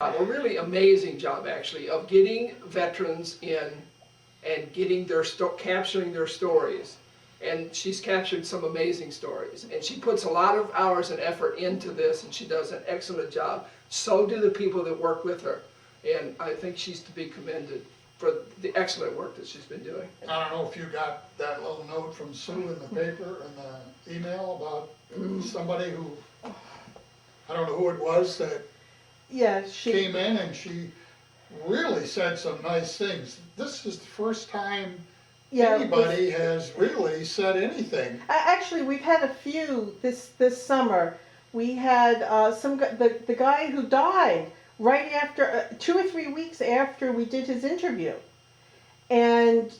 A really amazing job, actually, of getting veterans in and getting capturing their stories. And she's captured some amazing stories. And she puts a lot of hours and effort into this, and she does an excellent job. So do the people that work with her. And I think she's to be commended for the excellent work that she's been doing. I don't know if you got that little note from Sue in the paper and the email about somebody who, I don't know who it was, that Yeah, she, came in and she really said some nice things. This is the first time yeah. anybody has really said anything. Actually, we've had a few this summer. We had the guy who died right after 2 or 3 weeks after we did his interview, and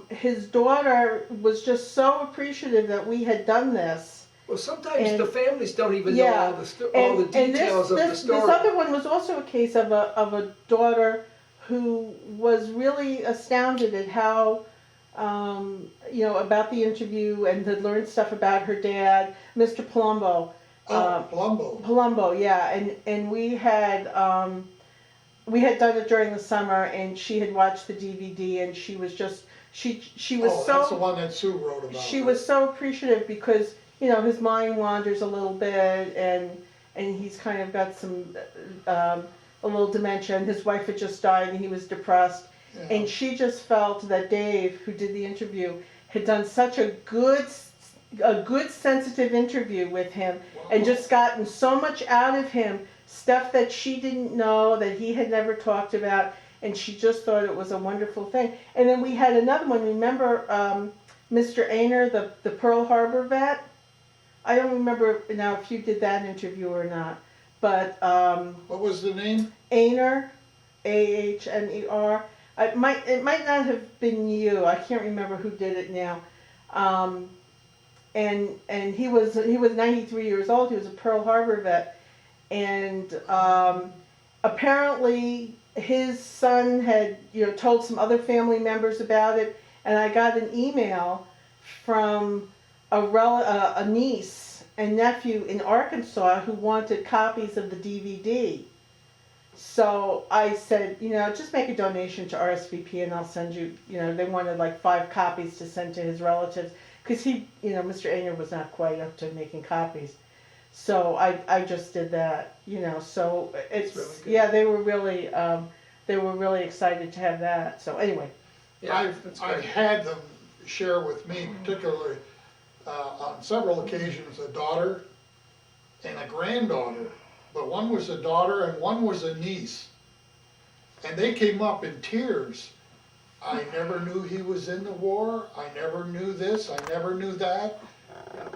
his daughter was just so appreciative that we had done this. Well, sometimes the families don't even Yeah, know all the details of the story. This other one was also a case of a daughter who was really astounded at how, about the interview, and had learned stuff about her dad, Mr. Palumbo. Palumbo, yeah, and we had done it during the summer, and she had watched the DVD, and she was just she was so. That's the one that Sue wrote about. She was so appreciative because his mind wanders a little bit, and he's kind of got some a little dementia, and his wife had just died, and he was depressed, and she just felt that Dave, who did the interview, had done such a good sensitive interview with him, and just gotten so much out of him, stuff that she didn't know, that he had never talked about, and she just thought it was a wonderful thing. And then we had another one. Remember Mr. Ainer, the Pearl Harbor vet? I don't remember now if you did that interview or not, but what was the name? Ainer, Ahner. It might not have been you. I can't remember who did it now. And he was 93 years old. He was a Pearl Harbor vet, and apparently his son had told some other family members about it, and I got an email from a niece and nephew in Arkansas who wanted copies of the DVD. So I said, just make a donation to RSVP and I'll send you, they wanted like 5 copies to send to his relatives, because he, Mr. Ainer was not quite up to making copies. So I just did that, so it's really good. yeah, they were really excited to have that. So anyway. Yeah, I've had them share with me, particularly on several occasions, a daughter and a granddaughter, but one was a daughter and one was a niece, and they came up in tears. I never knew he was in the war. I never knew this. I never knew that.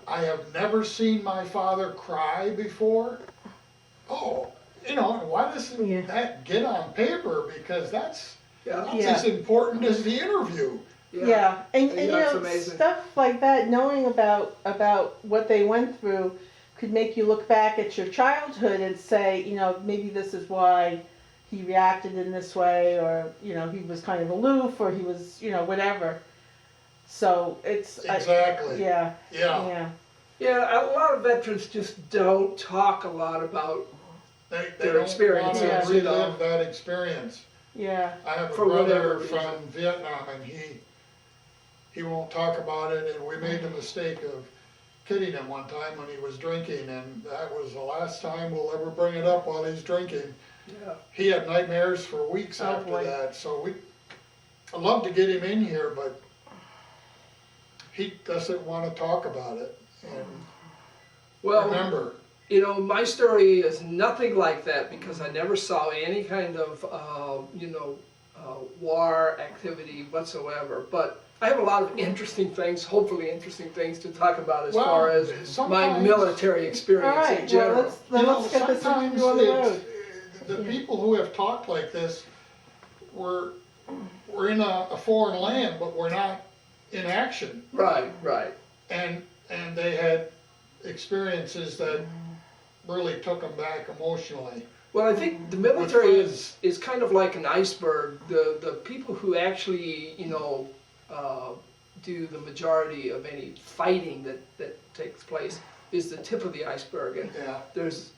I have never seen my father cry before. Oh, why doesn't that get on paper? Because that's as important as the interview. Yeah, and amazing. Stuff like that, knowing about what they went through, could make you look back at your childhood and say, maybe this is why he reacted in this way, or he was kind of aloof, or he was whatever. So it's exactly. Yeah. Yeah, a lot of veterans just don't talk a lot about they their don't experiences. want to relive that experience. Yeah. I have a For brother whatever from Vietnam, and he won't talk about it, and we made the mistake of kidding him one time when he was drinking, and that was the last time we'll ever bring it up while he's drinking. Yeah. He had nightmares for weeks Oh, after boy. that, so I'd love to get him in here, but he doesn't want to talk about it. And Well, remember, my story is nothing like that, because I never saw any kind of, war activity whatsoever. But I have a lot of interesting things, hopefully interesting things, to talk about as far as my sometimes- military experience All right. in general. Let's get this sometimes on the road. the people who have talked like this we're in a foreign land, but we're not in action. Right. And they had experiences that really took them back emotionally. Well, I think the military is kind of like an iceberg. The people who actually, do the majority of any fighting that takes place is the tip of the iceberg. And Yeah. there's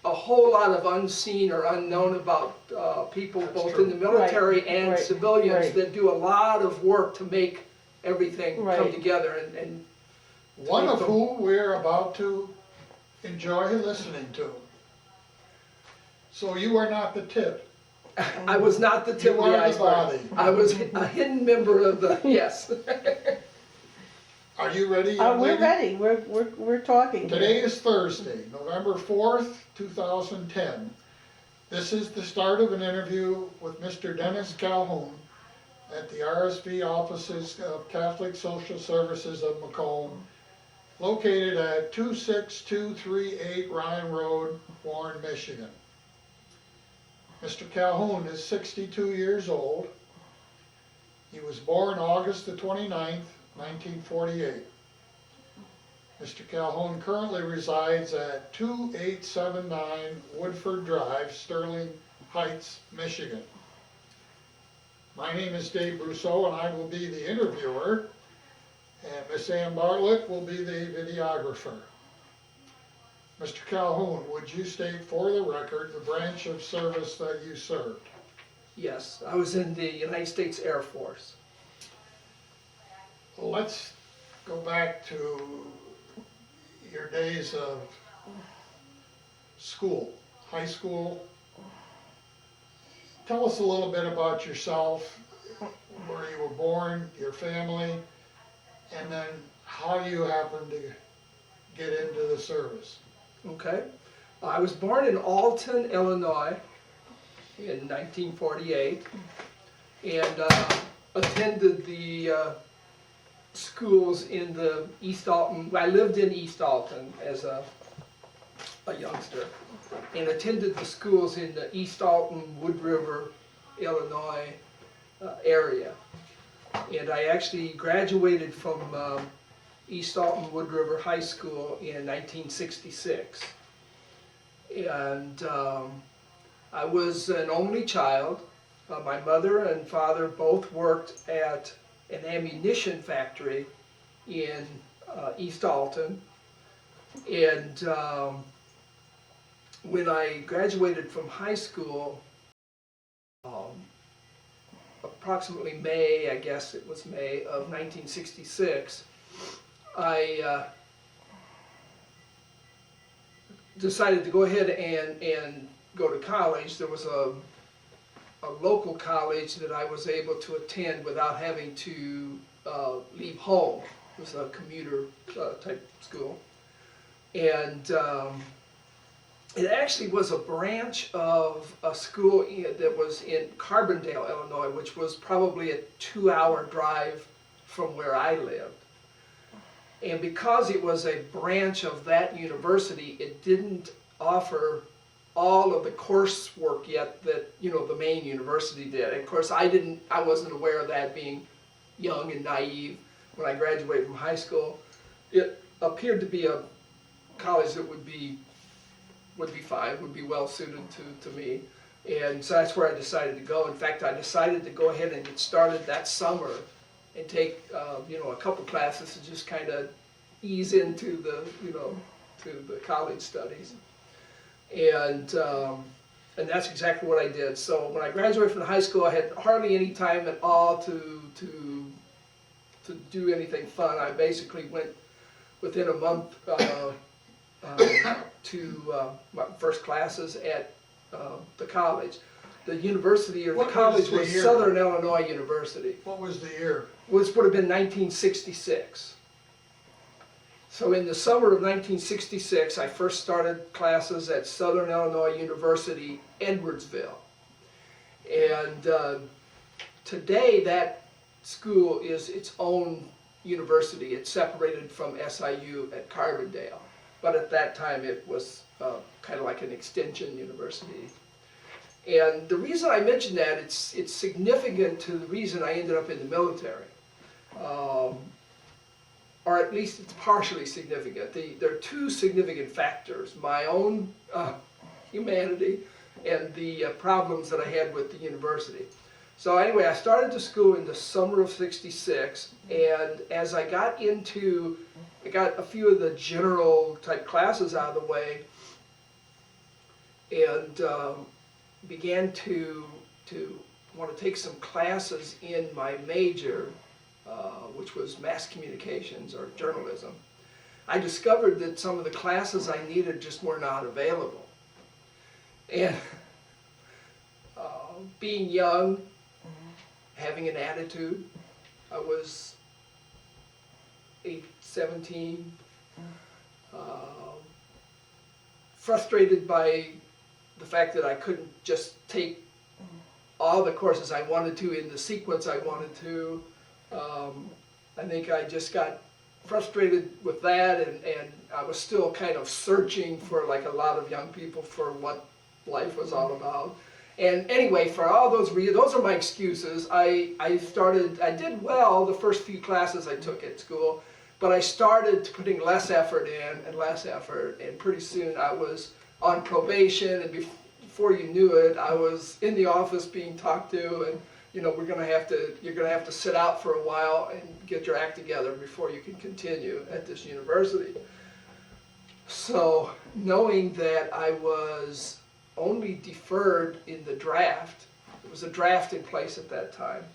a whole lot of unseen or unknown about people That's both true. in the military Right, and right, civilians right. that do a lot of work to make everything come Right. together and One of who we're about to enjoy listening to. So you are not the tip. I was not the tip You of the are the iceberg. body. I was a hidden member of the, yes. Are you ready, young We're lady? ready, we're talking. Today is Thursday, November 4th, 2010. This is the start of an interview with Mr. Dennis Calhoun at the RSV offices of Catholic Social Services of Macomb, located at 26238 Ryan Road, Warren, Michigan. Mr. Calhoun is 62 years old. He was born August the 29th, 1948. Mr. Calhoun currently resides at 2879 Woodford Drive, Sterling Heights, Michigan. My name is Dave Brousseau and I will be the interviewer, and Miss Ann Bartlett will be the videographer. Mr. Calhoun, would you state for the record the branch of service that you served? Yes, I was in the United States Air Force. Well, let's go back to your days of school, high school. Tell us a little bit about yourself, where you were born, your family, and then how you happened to get into the service. Okay. I was born in Alton, Illinois in 1948 and attended the schools in the East Alton. I lived in East Alton as a youngster and attended the schools in the East Alton, Wood River, Illinois area. And I actually graduated from East Alton Wood River High School in 1966. And I was an only child. My mother and father both worked at an ammunition factory in East Alton. And when I graduated from high school, approximately May, I guess it was May of 1966, I decided to go ahead and go to college. There was a local college that I was able to attend without having to leave home. It was a commuter type school. And it actually was a branch of a school that was in Carbondale, Illinois, which was probably a 2-hour drive from where I lived. And because it was a branch of that university, it didn't offer all of the coursework yet that, you know, the main university did. Of course, I wasn't aware of that, being young and naive when I graduated from high school. It appeared to be a college that would be fine, would be well suited to me. And so that's where I decided to go. In fact, I decided to go ahead and get started that summer and take a couple classes to just kind of ease into to the college studies. And that's exactly what I did. So when I graduated from high school, I had hardly any time at all to do anything fun. I basically went within a month to my first classes at the college. The university or the What was college the was year? Southern Illinois University, What was the year? which would have been 1966. So in the summer of 1966, I first started classes at Southern Illinois University, Edwardsville. And today that school is its own university. It's separated from SIU at Carbondale. But at that time it was kind of like an extension university. And the reason I mention that, it's significant to the reason I ended up in the military. Or at least it's partially significant. There are two significant factors: my own humanity and the problems that I had with the university. So anyway, I started to school in the summer of '66, and as I got a few of the general type classes out of the way, and began to want to take some classes in my major, which was mass communications or journalism. I discovered that some of the classes I needed just were not available. And being young, having an attitude, I was 17, frustrated by the fact that I couldn't just take all the courses I wanted to in the sequence I wanted to. I think I just got frustrated with that, and I was still kind of searching for, like a lot of young people, for what life was all about. And anyway, for all those reasons, those are my excuses. I did well the first few classes I took at school, but I started putting less effort in and less effort, and pretty soon I was on probation, and before you knew it, I was in the office being talked to, and you're gonna have to sit out for a while and get your act together before you can continue at this university. So knowing that I was only deferred in the draft, there was a draft in place at that time,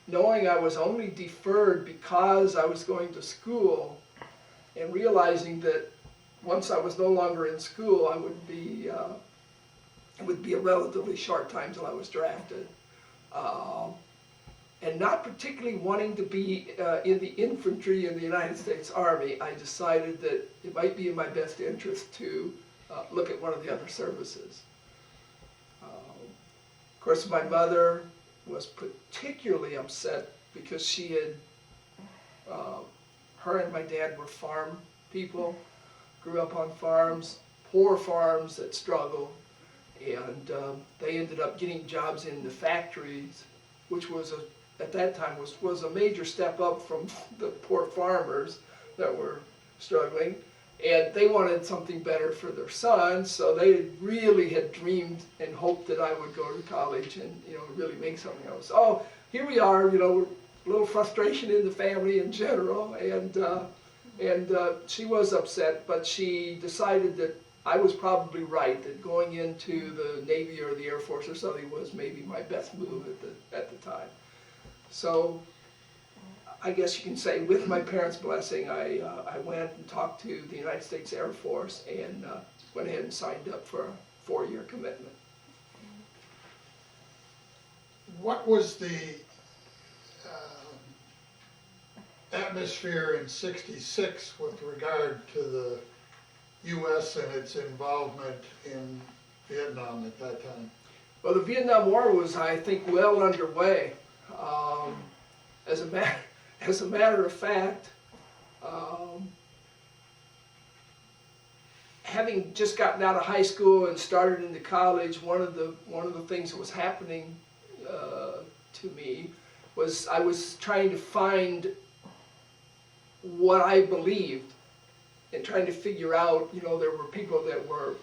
knowing I was only deferred because I was going to school, and realizing that once I was no longer in school, it would be a relatively short time till I was drafted. And not particularly wanting to be in the infantry in the United States Army, I decided that it might be in my best interest to look at one of the other services. Of course, my mother was particularly upset because she had, her and my dad were farm people, grew up on farms, poor farms that struggled, and they ended up getting jobs in the factories, which was at that time was a major step up from the poor farmers that were struggling. And they wanted something better for their son, so they really had dreamed and hoped that I would go to college and really make something else. Oh, here we are, a little frustration in the family in general, and she was upset, but she decided that I was probably right, that going into the Navy or the Air Force or something was maybe my best move at the time. So I guess you can say, with my parents' blessing, I went and talked to the United States Air Force and went ahead and signed up for a 4-year commitment. What was the atmosphere in '66 with regard to the U.S. and its involvement in Vietnam at that time? Well, the Vietnam War was, I think, well underway. As a matter of fact, having just gotten out of high school and started into college, one of the things that was happening to me was I was trying to find what I believed and trying to figure out. There were people that were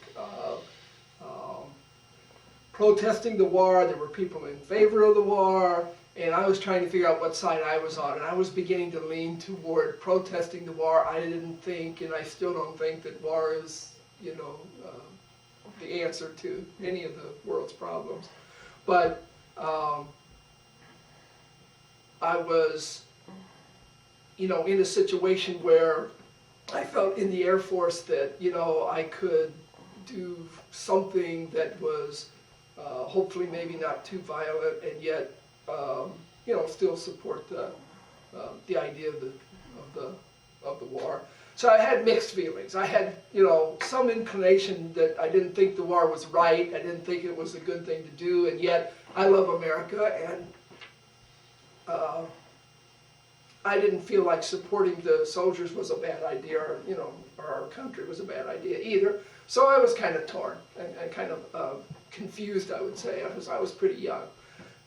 protesting the war. There were people in favor of the war. And I was trying to figure out what side I was on, and I was beginning to lean toward protesting the war. I didn't think, and I still don't think, that war is, the answer to any of the world's problems. But I was, in a situation where I felt in the Air Force that, I could do something that was hopefully maybe not too violent, and yet still support the idea of the war. So I had mixed feelings. I had, some inclination that I didn't think the war was right. I didn't think it was a good thing to do, and yet I love America, and I didn't feel like supporting the soldiers was a bad idea, or our country was a bad idea either. So I was kind of torn and kind of confused, I would say, because I was pretty young.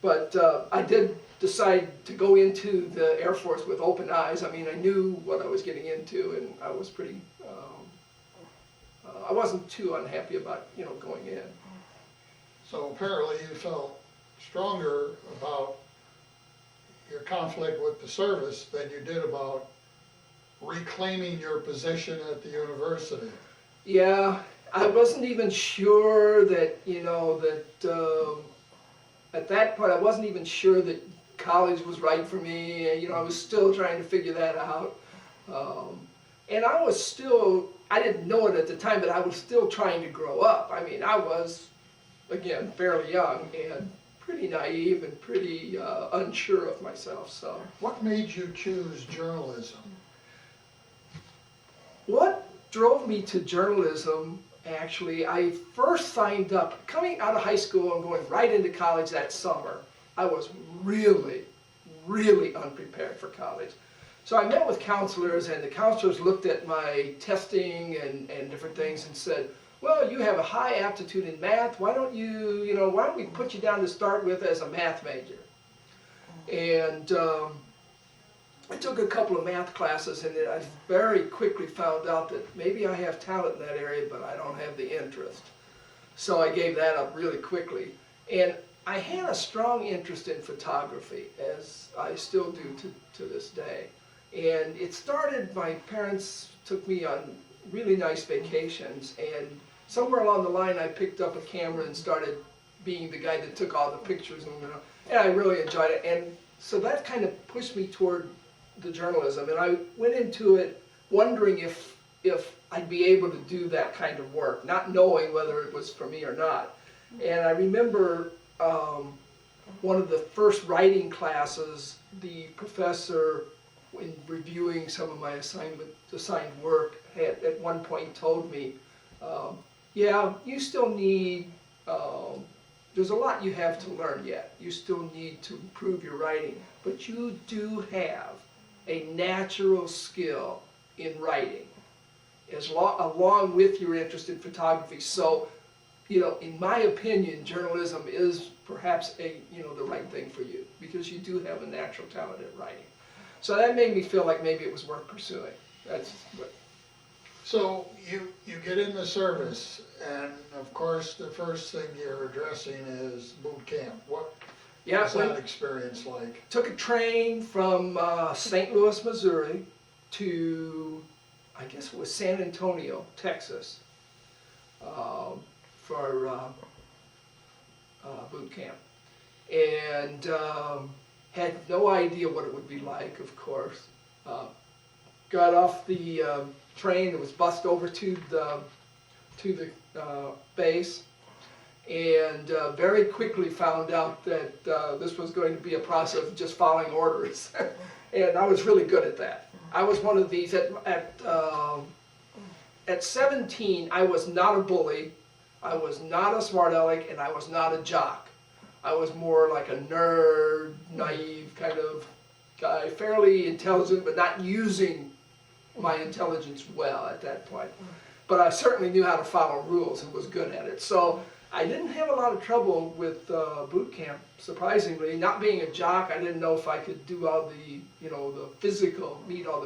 But I did decide to go into the Air Force with open eyes. I mean, I knew what I was getting into, and I was pretty, I wasn't too unhappy about, going in. So apparently you felt stronger about your conflict with the service than you did about reclaiming your position at the university. Yeah, I wasn't even sure that, at that point, I wasn't even sure that college was right for me. I was still trying to figure that out. And I didn't know it at the time, but I was still trying to grow up. I mean, I was, again, fairly young and pretty naive and pretty unsure of myself, so. What made you choose journalism? What drove me to journalism, actually, I first signed up, coming out of high school and going right into college that summer, I was really, really unprepared for college. So I met with counselors, and the counselors looked at my testing and different things and said, well, you have a high aptitude in math, why don't we put you down to start with as a math major? And I took a couple of math classes, and I very quickly found out that maybe I have talent in that area, but I don't have the interest. So I gave that up really quickly. And I had a strong interest in photography, as I still do to this day. And it started, my parents took me on really nice vacations, and somewhere along the line I picked up a camera and started being the guy that took all the pictures, and I really enjoyed it. And so that kind of pushed me toward the journalism, and I went into it wondering if I'd be able to do that kind of work, not knowing whether it was for me or not. And I remember one of the first writing classes, the professor, in reviewing some of my assigned work, had at one point told me, yeah, you still need, there's a lot you have to learn yet. You still need to improve your writing, but you do have a natural skill in writing, along with your interest in photography. So, in my opinion, journalism is perhaps the right thing for you, because you do have a natural talent at writing. So that made me feel like maybe it was worth pursuing. So you get in the service, and of course the first thing you're addressing is boot camp. What was that experience like? Took a train from St. Louis, Missouri to, I guess it was San Antonio, Texas, for boot camp. And had no idea what it would be like, of course. Got off the train, it was bussed over to the base, and very quickly found out that this was going to be a process of just following orders. And I was really good at that. I was one of these, at 17, I was not a bully, I was not a smart aleck, and I was not a jock. I was more like a nerd, naive kind of guy, fairly intelligent, but not using my intelligence well at that point. But I certainly knew how to follow rules and was good at it. So I didn't have a lot of trouble with boot camp, surprisingly. Not being a jock, I didn't know if I could do all the, meet all the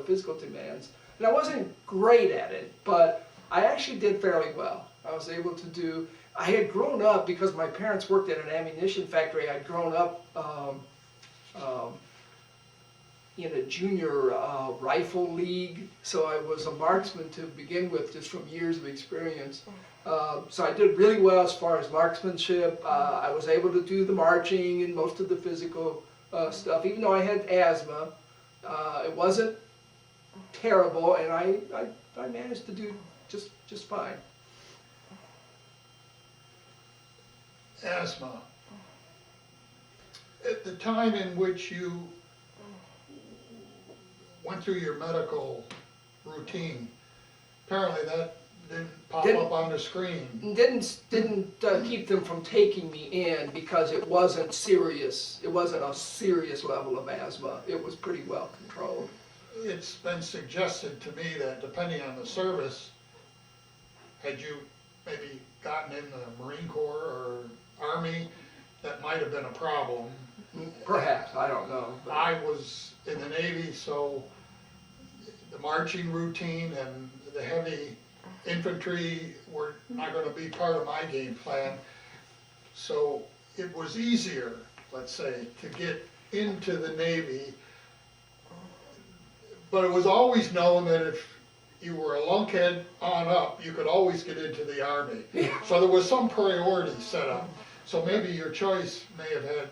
physical demands. And I wasn't great at it, but I actually did fairly well. I was able to do, I had grown up, because my parents worked at an ammunition factory, I'd grown up in a junior rifle league, so I was a marksman to begin with, just from years of experience. So I did really well as far as marksmanship. I was able to do the marching and most of the physical stuff, even though I had asthma. It wasn't terrible, and I managed to do just fine. Asthma. At the time in which you went through your medical routine, apparently that didn't pop up on the screen. Didn't keep them from taking me in, because it wasn't serious. It wasn't a serious level of asthma. It was pretty well controlled. It's been suggested to me that depending on the service, had you maybe gotten in the Marine Corps or Army, that might have been a problem. Perhaps, I don't know. But I was in the Navy, so the marching routine and the heavy infantry were not going to be part of my game plan. So it was easier, let's say, to get into the Navy. But it was always known that if you were a lunkhead on up, you could always get into the Army. So there was some priority set up. So maybe your choice may have had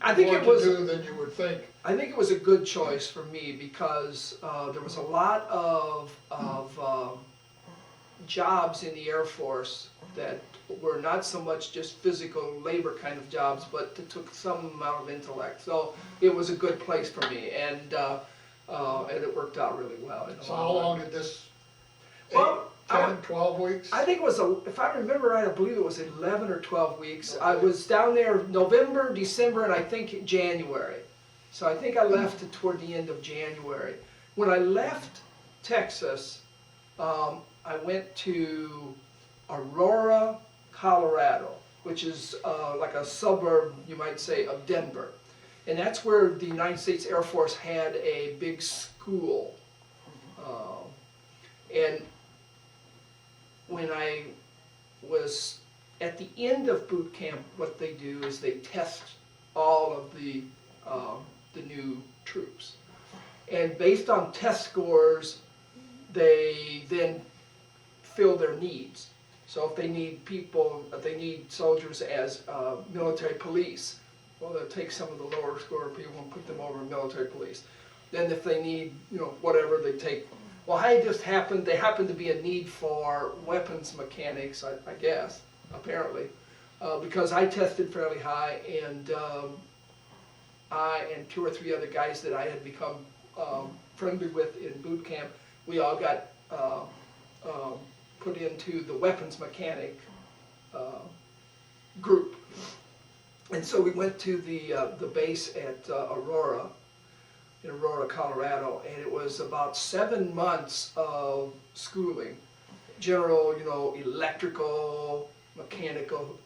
I think more it to was. do than you would think. I think it was a good choice for me because there was a lot of jobs in the Air Force that were not so much just physical labor kind of jobs, but that took some amount of intellect. So it was a good place for me, and it worked out really well. So how long did this, Well, 10, 12 weeks? I think it was, if I remember right, I believe it was 11 or 12 weeks. I was down there November, December, and I think January. So I think I left toward the end of January. When I left Texas, I went to Aurora, Colorado, which is like a suburb, you might say, of Denver. And that's where the United States Air Force had a big school. And when I was at the end of boot camp, what they do is they test all of the new troops. And based on test scores, they then fill their needs. So if they need people, if they need soldiers as military police, well, they'll take some of the lower score people and put them over in military police. Then if they need, whatever, they take. Well, they happened to be a need for weapons mechanics, I guess, apparently, because I tested fairly high, and I and 2 or 3 other guys that I had become friendly with in boot camp, we all got put into the weapons mechanic group. And so we went to the base at Aurora, in Aurora, Colorado, and it was about 7 months of schooling. General, electrical, mechanical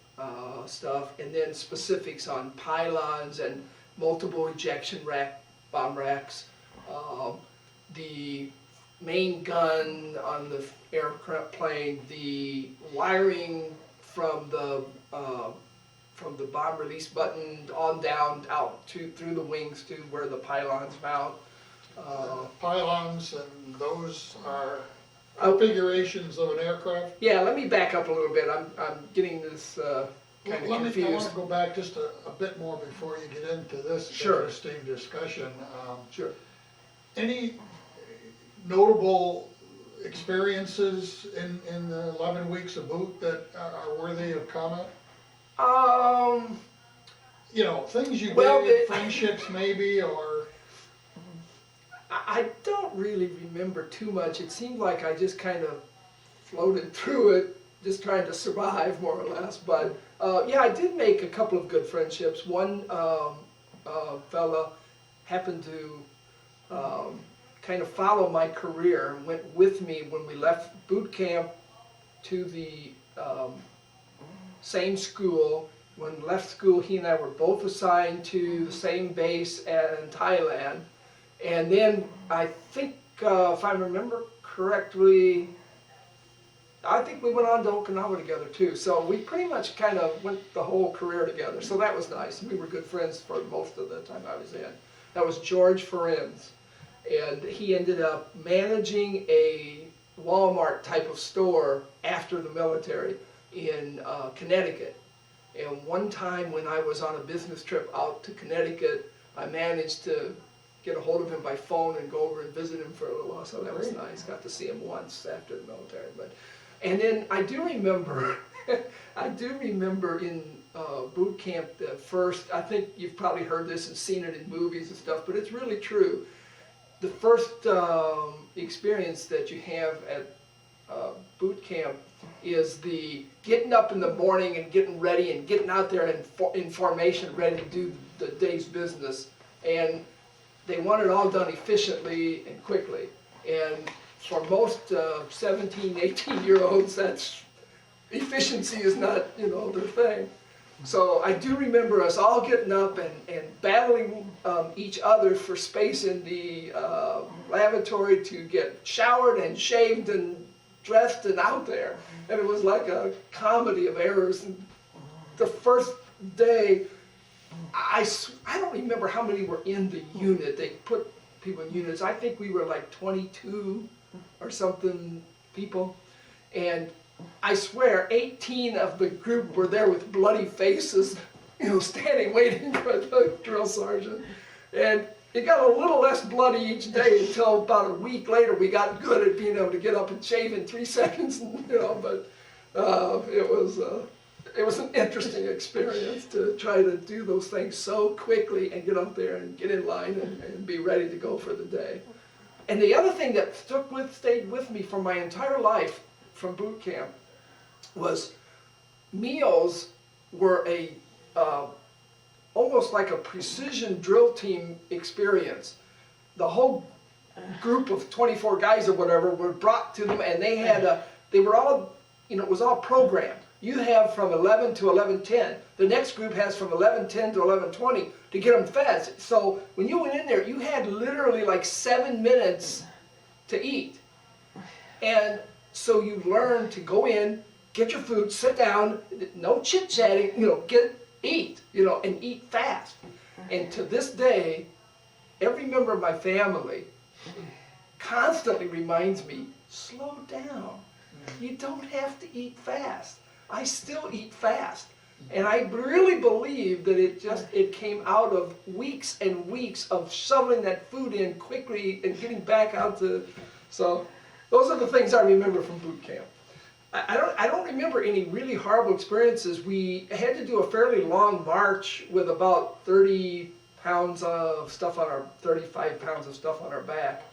stuff, and then specifics on pylons and multiple ejection bomb racks, the main gun on the airplane, the wiring from the bomb release button on down out through the wings to where the pylons mount. Pylons, and those are configurations of an aircraft? Yeah, let me back up a little bit. I'm getting this kind of I confused. want to go back just a bit more before you get into this Sure. interesting discussion. Sure. Any notable experiences in the 11 weeks of boot that are worthy of comment? Things you Well, did, friendships maybe, or... I don't really remember too much. It seemed like I just kind of floated through it, just trying to survive more or less. But yeah, I did make a couple of good friendships. One fella happened to kind of follow my career, went with me when we left boot camp to the same school. When we left school, he and I were both assigned to the same base in Thailand. And then I think, if I remember correctly, I think we went on to Okinawa together too. So we pretty much kind of went the whole career together. So that was nice. We were good friends for most of the time I was in. That was George Ferenz. And he ended up managing a Walmart type of store after the military in Connecticut. And one time when I was on a business trip out to Connecticut, I managed to get a hold of him by phone and go over and visit him for a little while. So that was nice. Got to see him once after the military. And then I do remember, in boot camp, the first, I think you've probably heard this and seen it in movies and stuff, but it's really true. The first experience that you have at boot camp is the getting up in the morning and getting ready and getting out there in formation, ready to do the day's business. And they want it all done efficiently and quickly. And for most 17, 18-year-olds, that's efficiency is not, their thing. So I do remember us all getting up and battling each other for space in the lavatory to get showered and shaved and dressed and out there. And it was like a comedy of errors. And the first day, I don't remember how many were in the unit. They put people in units. I think we were like 22 or something people. And I swear 18 of the group were there with bloody faces, standing waiting for the drill sergeant. And it got a little less bloody each day until about a week later we got good at being able to get up and shave in 3 seconds, but it was an interesting experience to try to do those things so quickly and get up there and get in line and be ready to go for the day. And the other thing that stayed with me for my entire life from boot camp was meals were almost like a precision drill team experience. The whole group of 24 guys or whatever were brought to them, and they were all, it was all programmed. You have from 11 to 11:10. The next group has from 11:10 to 11:20 to get them fed. So when you went in there, you had literally like 7 minutes to eat. And so you learned to go in, get your food, sit down, no chit-chatting, eat, and eat fast. And to this day, every member of my family constantly reminds me, slow down. You don't have to eat fast. I still eat fast. And I really believe that it came out of weeks and weeks of shoveling that food in quickly and getting back out to, so those are the things I remember from boot camp. I don't remember any really horrible experiences. We had to do a fairly long march with about 35 pounds of stuff on our back.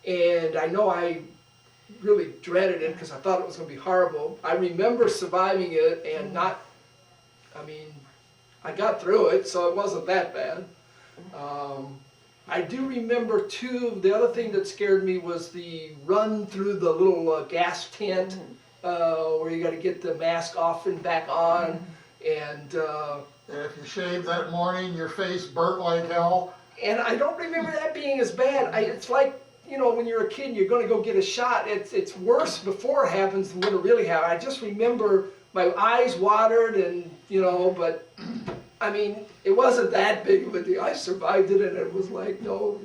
And I know I really dreaded it because I thought it was going to be horrible. I remember surviving it and I got through it, so it wasn't that bad. I do remember too, the other thing that scared me was the run through the little gas tent where you got to get the mask off and back on. And if you shaved that morning, your face burnt like hell. And I don't remember that being as bad. It's like, when you're a kid and you're going to go get a shot, it's worse before it happens than when it really happens. I just remember my eyes watered and, but it wasn't that big of a deal. I survived it and it was like, no,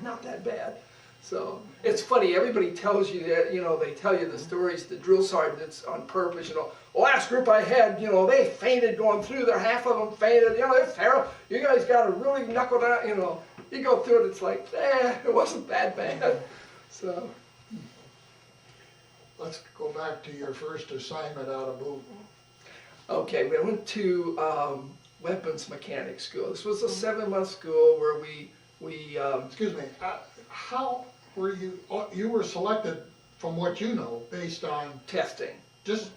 not that bad. So it's funny, everybody tells you that, they tell you the stories, the drill sergeants on purpose, the last group I had, they fainted going through there, half of them fainted, it's terrible, you guys got to really knuckle down, you go through it, it's like, it wasn't that bad. So. Let's go back to your first assignment out of boot. Okay, we went to weapons mechanic school. This was a 7-month school where we Excuse me, how were you were selected from what you know based on testing. just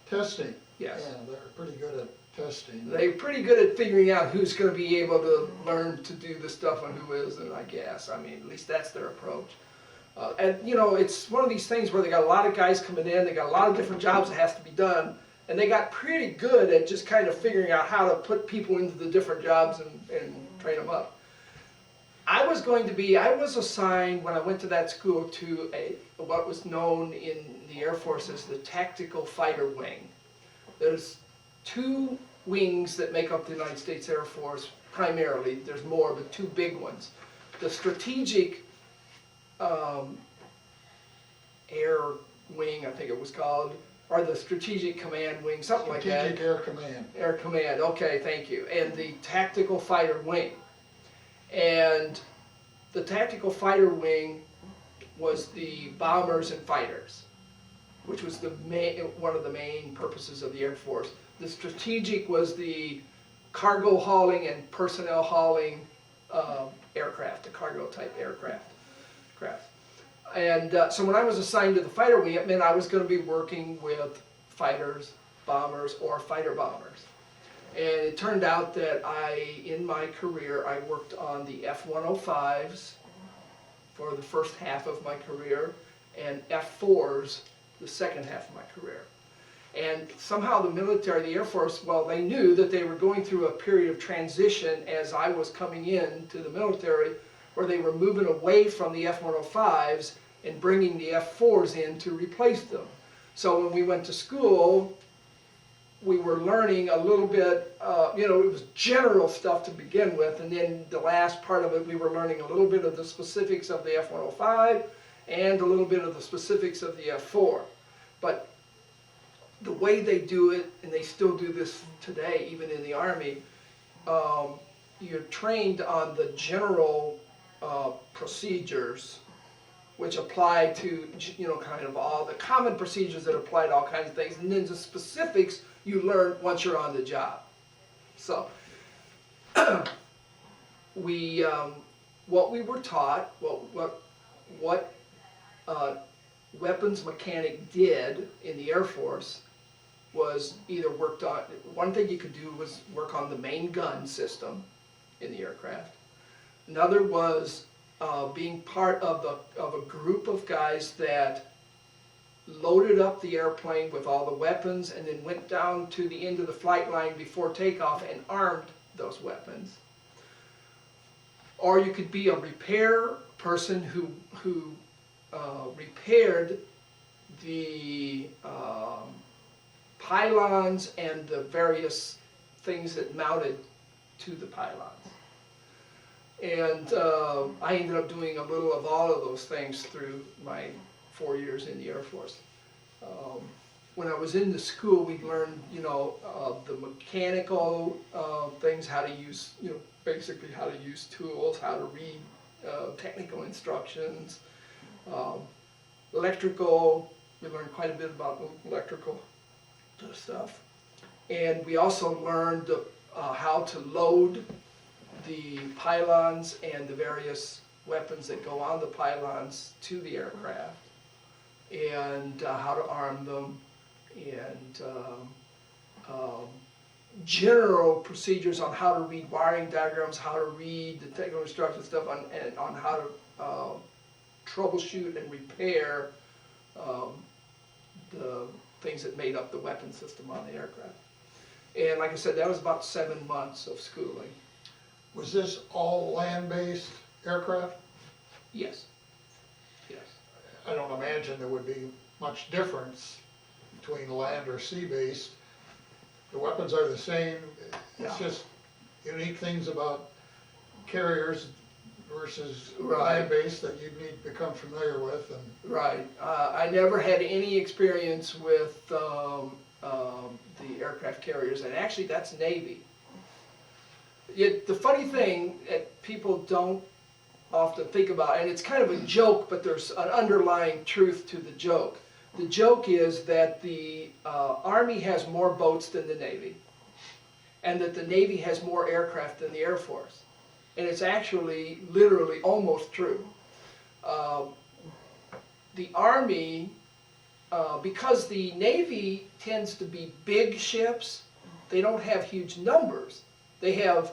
testing? Yes. Yeah, they're pretty good at testing. They're pretty good at figuring out who's going to be able to learn to do this stuff and who isn't, I guess. At least that's their approach. And it's one of these things where they got a lot of guys coming in, they got a lot of different jobs that has to be done, and they got pretty good at just kind of figuring out how to put people into the different jobs and train them up. I was assigned when I went to that school to what was known in the Air Force as the Tactical Fighter Wing. There's 2 wings that make up the United States Air Force primarily. There's more, but 2 big ones. The Strategic Air Wing, I think it was called, or the Strategic Command Wing, something like that. Strategic Air Command. Air Command, okay, thank you. And the Tactical Fighter Wing. And the Tactical Fighter Wing was the bombers and fighters, which was one of the main purposes of the Air Force. The Strategic was the cargo hauling and personnel hauling aircraft, the cargo type aircraft. And so when I was assigned to the fighter wing, it meant I was going to be working with fighters, bombers, or fighter bombers. And it turned out that in my career, I worked on the F-105s for the first half of my career, and F-4s the second half of my career. And somehow the military, the Air Force, they knew that they were going through a period of transition as I was coming in to the military, where they were moving away from the F-105s and bringing the F-4s in to replace them. So when we went to school, we were learning a little bit, it was general stuff to begin with, and then the last part of it, we were learning a little bit of the specifics of the F-105, and a little bit of the specifics of the F4. But the way they do it, and they still do this today, even in the Army, you're trained on the general procedures which apply to, kind of all the common procedures that apply to all kinds of things, and then the specifics you learn once you're on the job. So, what we were taught, what weapons mechanic did in the Air Force was either worked on, one thing you could do was work on the main gun system in the aircraft. Another was being part of a group of guys that loaded up the airplane with all the weapons and then went down to the end of the flight line before takeoff and armed those weapons. Or you could be a repair person who repaired the pylons and the various things that mounted to the pylons. And I ended up doing a little of all of those things through my 4 years in the Air Force. When I was in the school, we learned, the mechanical things, how to use, basically how to use tools, how to read technical instructions. Electrical, we learned quite a bit about electrical stuff. And we also learned how to load the pylons and the various weapons that go on the pylons to the aircraft, and how to arm them, and general procedures on how to read wiring diagrams, how to read the technical instruction stuff, and on how to troubleshoot and repair the things that made up the weapon system on the aircraft. And like I said, that was about 7 months of schooling. Was this all land-based aircraft? Yes. Yes. I don't imagine there would be much difference between land or sea-based. The weapons are the same, it's just unique things about carriers versus land-based that you'd need to become familiar with. And Right. I never had any experience with the aircraft carriers, and actually that's Navy. Yet the funny thing that people don't often think about, and it's kind of a joke, but there's an underlying truth to the joke. The joke is that the Army has more boats than the Navy, and that the Navy has more aircraft than the Air Force. And it's actually literally almost true. The Army, because the Navy tends to be big ships, they don't have huge numbers. They have,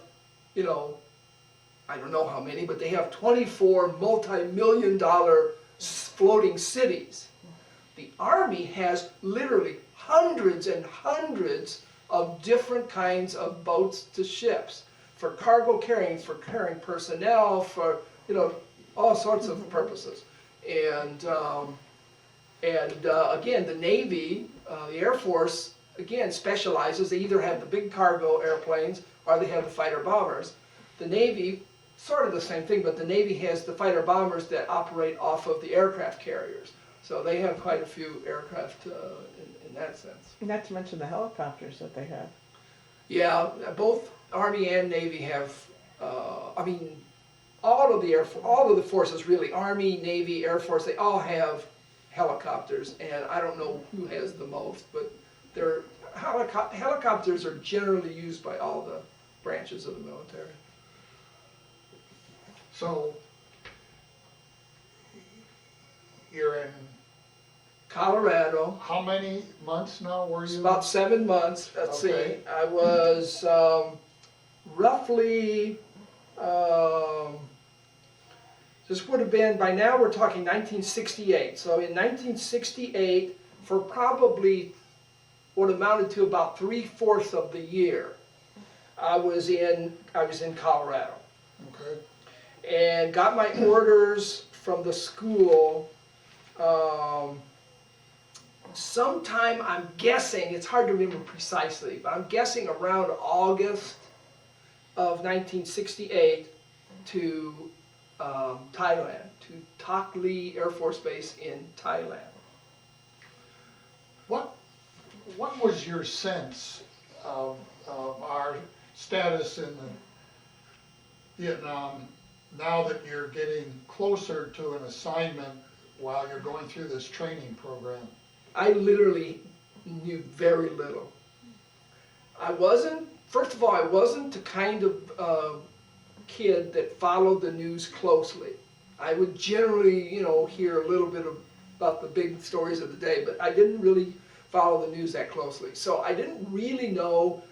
I don't know how many, but they have 24 multi-million-dollar floating cities. The Army has literally hundreds and hundreds of different kinds of boats to ships, for cargo carrying, for carrying personnel, for, all sorts of purposes. And again, the Navy, the Air Force, again, specializes. They either have the big cargo airplanes or they have the fighter bombers. The Navy, sort of the same thing, but the Navy has the fighter bombers that operate off of the aircraft carriers. So they have quite a few aircraft in that sense. Not to mention the helicopters that they have. Yeah, both Army and Navy have, all of the forces really, Army, Navy, Air Force, they all have helicopters, and I don't know who has the most, but helicopters are generally used by all the branches of the military. so you're in Colorado. how many months now were It's you? about 7 months. Let's Okay. see. I was roughly, this would have been, by now we're talking 1968. So in 1968, for probably what amounted to about 3/4 of the year, I was in Colorado. Okay. And got my orders from the school sometime, I'm guessing, it's hard to remember precisely, but I'm guessing around August of 1968 to Thailand, to Tak Lee Air Force Base in Thailand. What was your sense of our status in Vietnam now that you're getting closer to an assignment while you're going through this training program? I literally knew very little. First of all, I wasn't the kind of kid that followed the news closely. I would generally, hear a little bit about the big stories of the day, but I didn't really follow the news that closely. So I didn't really know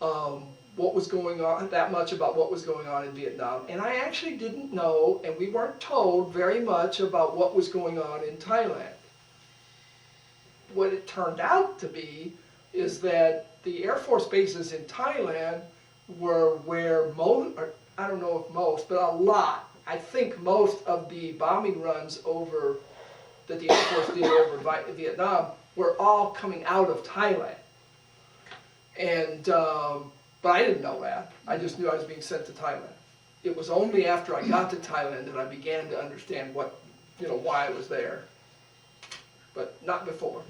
what was going on, that much about what was going on in Vietnam. And I actually didn't know, and we weren't told very much about what was going on in Thailand. What it turned out to be is that the Air Force bases in Thailand were where most, or I don't know if most, but a lot, I think most of the bombing runs over, that the Air Force did over Vietnam, were all coming out of Thailand. And, but I didn't know that. I just knew I was being sent to Thailand. It was only after I got to Thailand that I began to understand what, why I was there. But not before.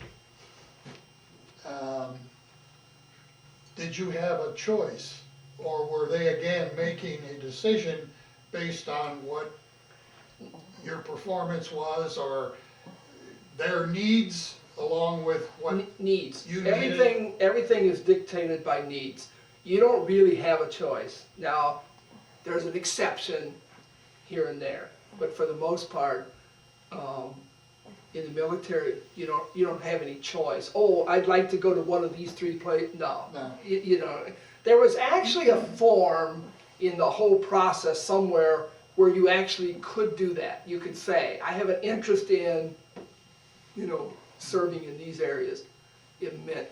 Did you have a choice, or were they again making a decision based on what your performance was, or their needs along with what needs? you Everything, needed? everything is dictated by needs. You don't really have a choice. Now, there's an exception here and there, but for the most part, in the military, you don't have any choice. Oh, I'd like to go to one of these three places. No. There was actually a form in the whole process somewhere where you actually could do that. You could say, I have an interest in, serving in these areas. It meant,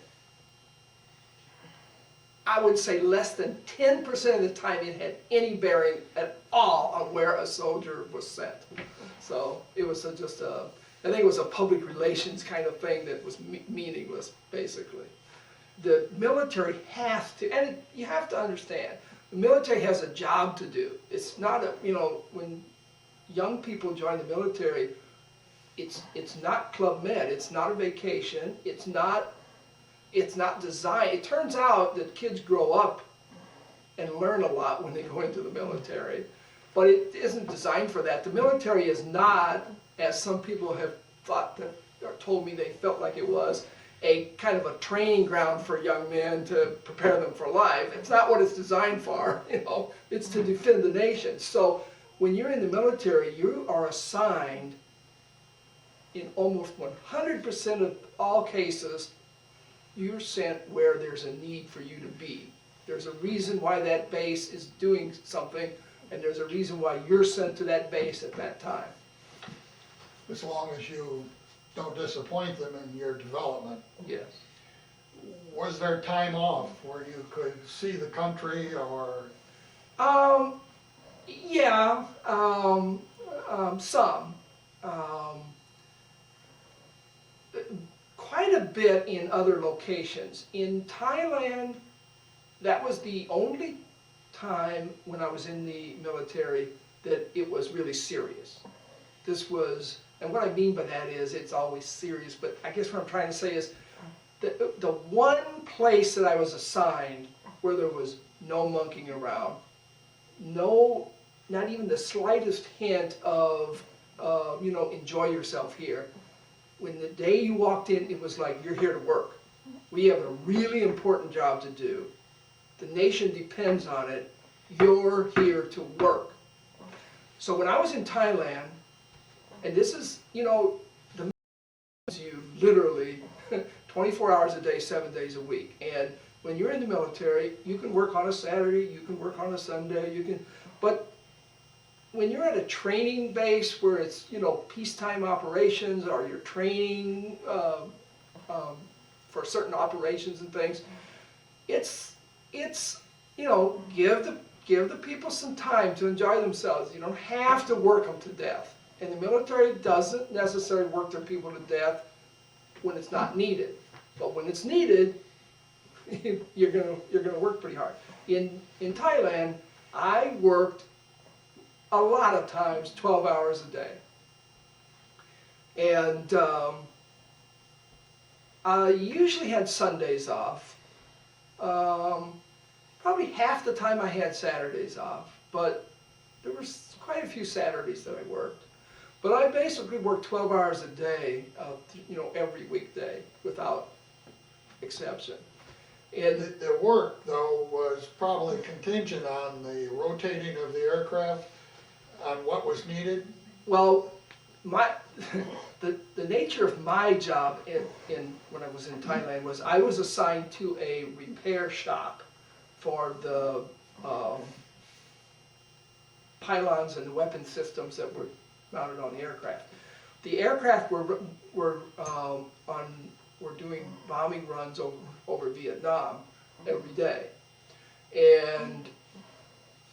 I would say less than 10% of the time it had any bearing at all on where a soldier was sent. So it was I think it was a public relations kind of thing that was meaningless, basically. The military has to, and you have to understand, the military has a job to do. It's not when young people join the military, it's not Club Med, it's not a vacation, it's not designed. It turns out that kids grow up and learn a lot when they go into the military, but it isn't designed for that. The military is not, as some people have thought that, or told me they felt like it was, a kind of a training ground for young men to prepare them for life. It's not what it's designed for, it's to defend the nation. So when you're in the military, you are assigned, in almost 100% of all cases, you're sent where there's a need for you to be. There's a reason why that base is doing something, and there's a reason why you're sent to that base at that time. As long as you don't disappoint them in your development. Yes. Was there time off where you could see the country, or? Yeah, some. Quite a bit in other locations. In Thailand, that was the only time when I was in the military that it was really serious. This was, and what I mean by that is it's always serious, but I guess what I'm trying to say is that the one place that I was assigned where there was no monkeying around, not even the slightest hint of, enjoy yourself here. When the day you walked in, it was like, you're here to work. We have a really important job to do. The nation depends on it. You're here to work. So when I was in Thailand, and this is, the you literally 24 hours a day, 7 days a week. And when you're in the military, you can work on a Saturday, you can work on a Sunday, but when you're at a training base where it's, peacetime operations, or you're training for certain operations and things, it's give the people some time to enjoy themselves. You don't have to work them to death. And the military doesn't necessarily work their people to death when it's not needed. But when it's needed, you're gonna work pretty hard. In Thailand, I worked a lot of times 12 hours a day. And I usually had Sundays off. Probably half the time I had Saturdays off, but there was quite a few Saturdays that I worked. But I basically worked 12 hours a day, every weekday without exception. And The work, though, was probably contingent on the rotating of the aircraft, on what was needed. well, the nature of my job when I was in Thailand was I was assigned to a repair shop for the pylons and weapon systems that were mounted on the aircraft. The aircraft were doing bombing runs over Vietnam every day, and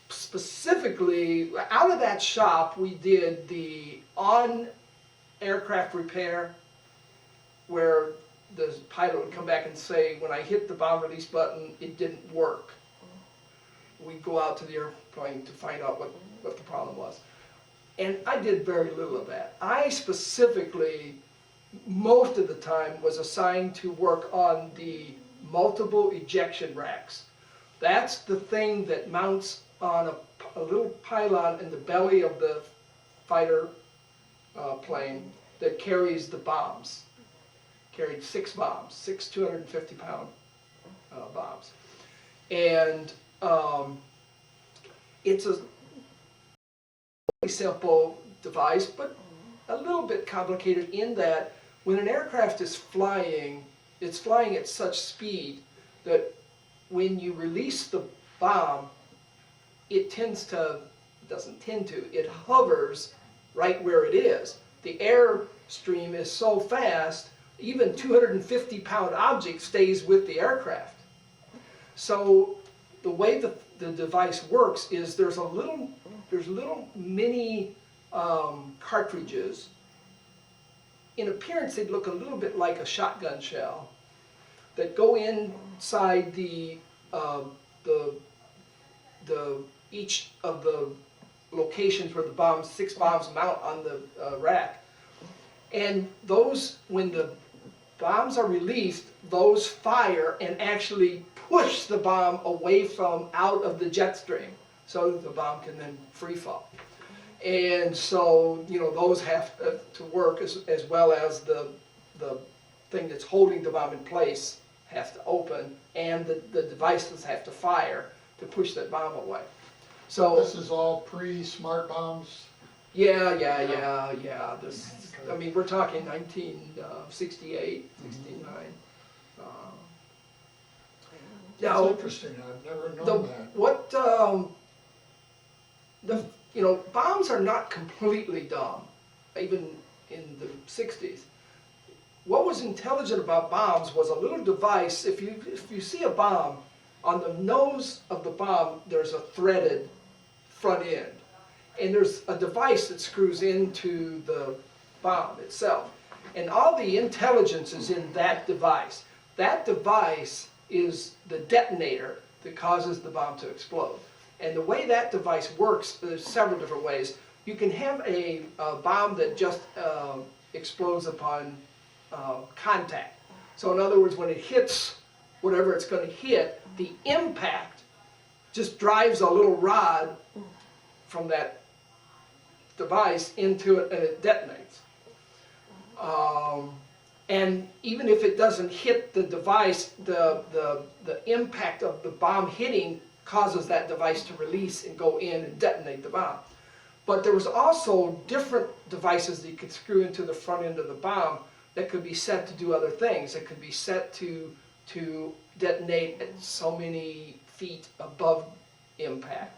specifically out of that shop we did the on-aircraft repair, where the pilot would come back and say, when I hit the bomb release button, it didn't work. We'd go out to the airplane to find out what the problem was. And I did very little of that. I specifically, most of the time, was assigned to work on the multiple ejection racks. That's the thing that mounts on a little pylon in the belly of the fighter plane that carries the bombs. Carried 6 bombs, 6 250-pound bombs. And it's a really simple device, but a little bit complicated in that when an aircraft is flying, it's flying at such speed that when you release the bomb, it hovers right where it is. The airstream is so fast, even 250-pound object stays with the aircraft. So the way the device works is there's little mini cartridges. In appearance, they'd look a little bit like a shotgun shell that go inside each of the locations where the 6 bombs mount on the rack. And those, when the bombs are released, those fire and actually push the bomb away from out of the jet stream so that the bomb can then free fall. And so, those have to work as well as the thing that's holding the bomb in place has to open, and the devices have to fire to push that bomb away. So This is all pre-smart bombs. yeah. We're talking 1968, 69. That's Now, interesting, I've never known that. bombs are not completely dumb, even in the 60s. What was intelligent about bombs was a little device. If you see a bomb, on the nose of the bomb, there's a threaded front end. And there's a device that screws into the bomb itself. And all the intelligence is in that device. That device is the detonator that causes the bomb to explode. And the way that device works, there's several different ways. You can have a bomb that just explodes upon contact. So in other words, when it hits whatever it's going to hit, the impact just drives a little rod from that device into it and it detonates. And even if it doesn't hit the device, the impact of the bomb hitting causes that device to release and go in and detonate the bomb. But there was also different devices that you could screw into the front end of the bomb that could be set to do other things. It could be set to detonate at so many feet above impact.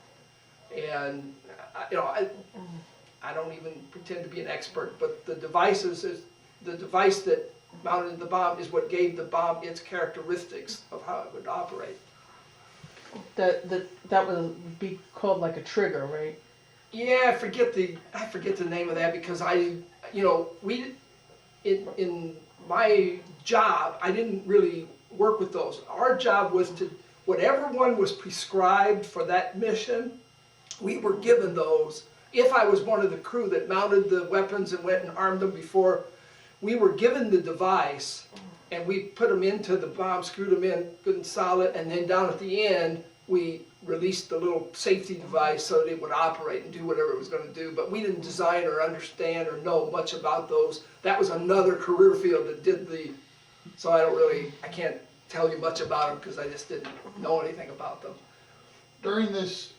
And I don't even pretend to be an expert, but the device that mounted the bomb is what gave the bomb its characteristics of how it would operate. That would be called like a trigger, right? Yeah, I forget the name of that because in my job, I didn't really work with those. Our job was to, whatever one was prescribed for that mission, we were given those if I was one of the crew that mounted the weapons and went and armed them before, we were given the device and we put them into the bomb, screwed them in good and solid, and then down at the end, we released the little safety device so that it would operate and do whatever it was going to do. But we didn't design or understand or know much about those. That was another career field that did the, so I can't tell you much about them because I just didn't know anything about them. During this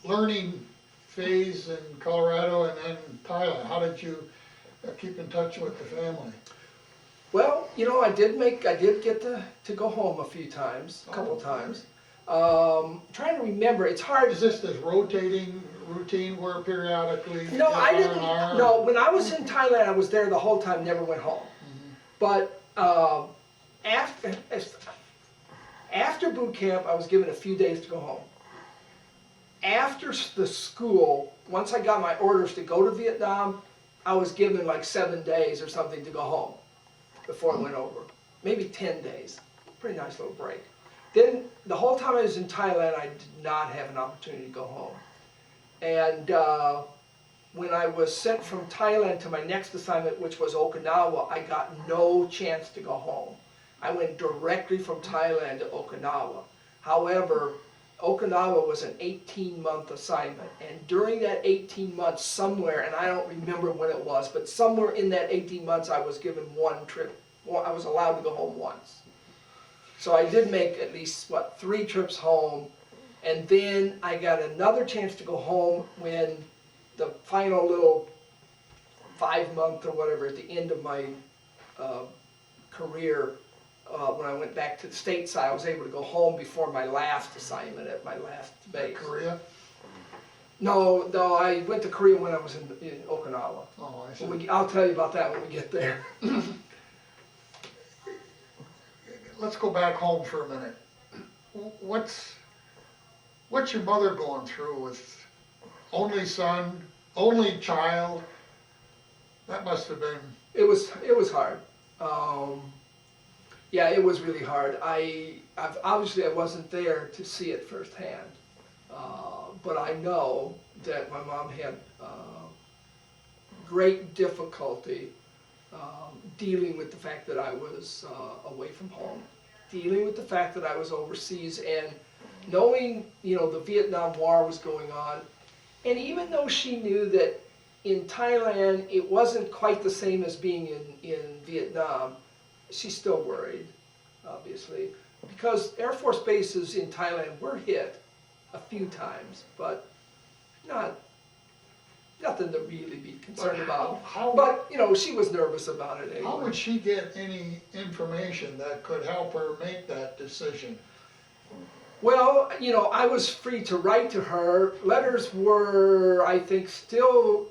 learning phase in Colorado and then Thailand, how did you keep in touch with the family? Well, you know, I did get to go home a few times, a couple of times. Trying to remember, it's hard. Is this rotating routine where periodically? No, I didn't. No, when I was in Thailand, I was there the whole time, never went home. But after boot camp, I was given a few days to go home. After the school, once I got my orders to go to Vietnam, I was given like 7 days or something to go home before I went over. Maybe 10 days. Pretty nice little break. Then the whole time I was in Thailand, I did not have an opportunity to go home. And when I was sent from Thailand to my next assignment, which was Okinawa, I got no chance to go home. I went directly from Thailand to Okinawa. However, Okinawa was an 18-month assignment, and during that 18 months somewhere, and I don't remember when it was, but somewhere in that 18 months I was given one trip. I was allowed to go home once. So I did make at least, 3 trips home, and then I got another chance to go home when the final little 5-month or whatever at the end of my career, when I went back to the stateside, I was able to go home before my last assignment at my last base. Korea? No, I went to Korea when I was in Okinawa. Oh, I see. I'll tell you about that when we get there. Let's go back home for a minute. What's your mother going through with only son, only child? That must have been. It was hard. Yeah, it was really hard. Obviously I wasn't there to see it firsthand, but I know that my mom had great difficulty dealing with the fact that I was away from home, dealing with the fact that I was overseas, and knowing, the Vietnam War was going on. And even though she knew that in Thailand it wasn't quite the same as being in Vietnam, she's still worried, obviously, because Air Force bases in Thailand were hit a few times, but nothing to really be concerned about. But, she was nervous about it anyway. How would she get any information that could help her make that decision? Well, I was free to write to her. Letters were, I think, still,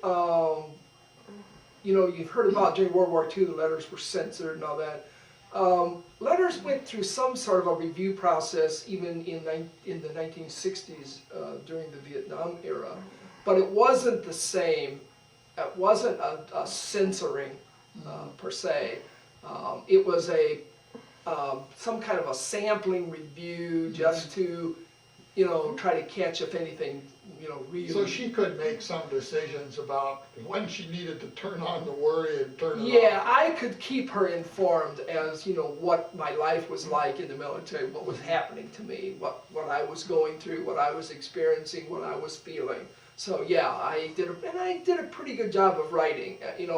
you've heard about during World War II, the letters were censored and all that. Letters went through some sort of a review process even in the 1960s during the Vietnam era. But it wasn't the same. It wasn't a censoring per se. It was some kind of a sampling review just to, try to catch if anything, really. So she could make some decisions about when she needed to turn on the worry and turn it off. Yeah, I could keep her informed as, what my life was like in the military, what was happening to me, what I was going through, what I was experiencing, what I was feeling. So yeah, I did a pretty good job of writing, and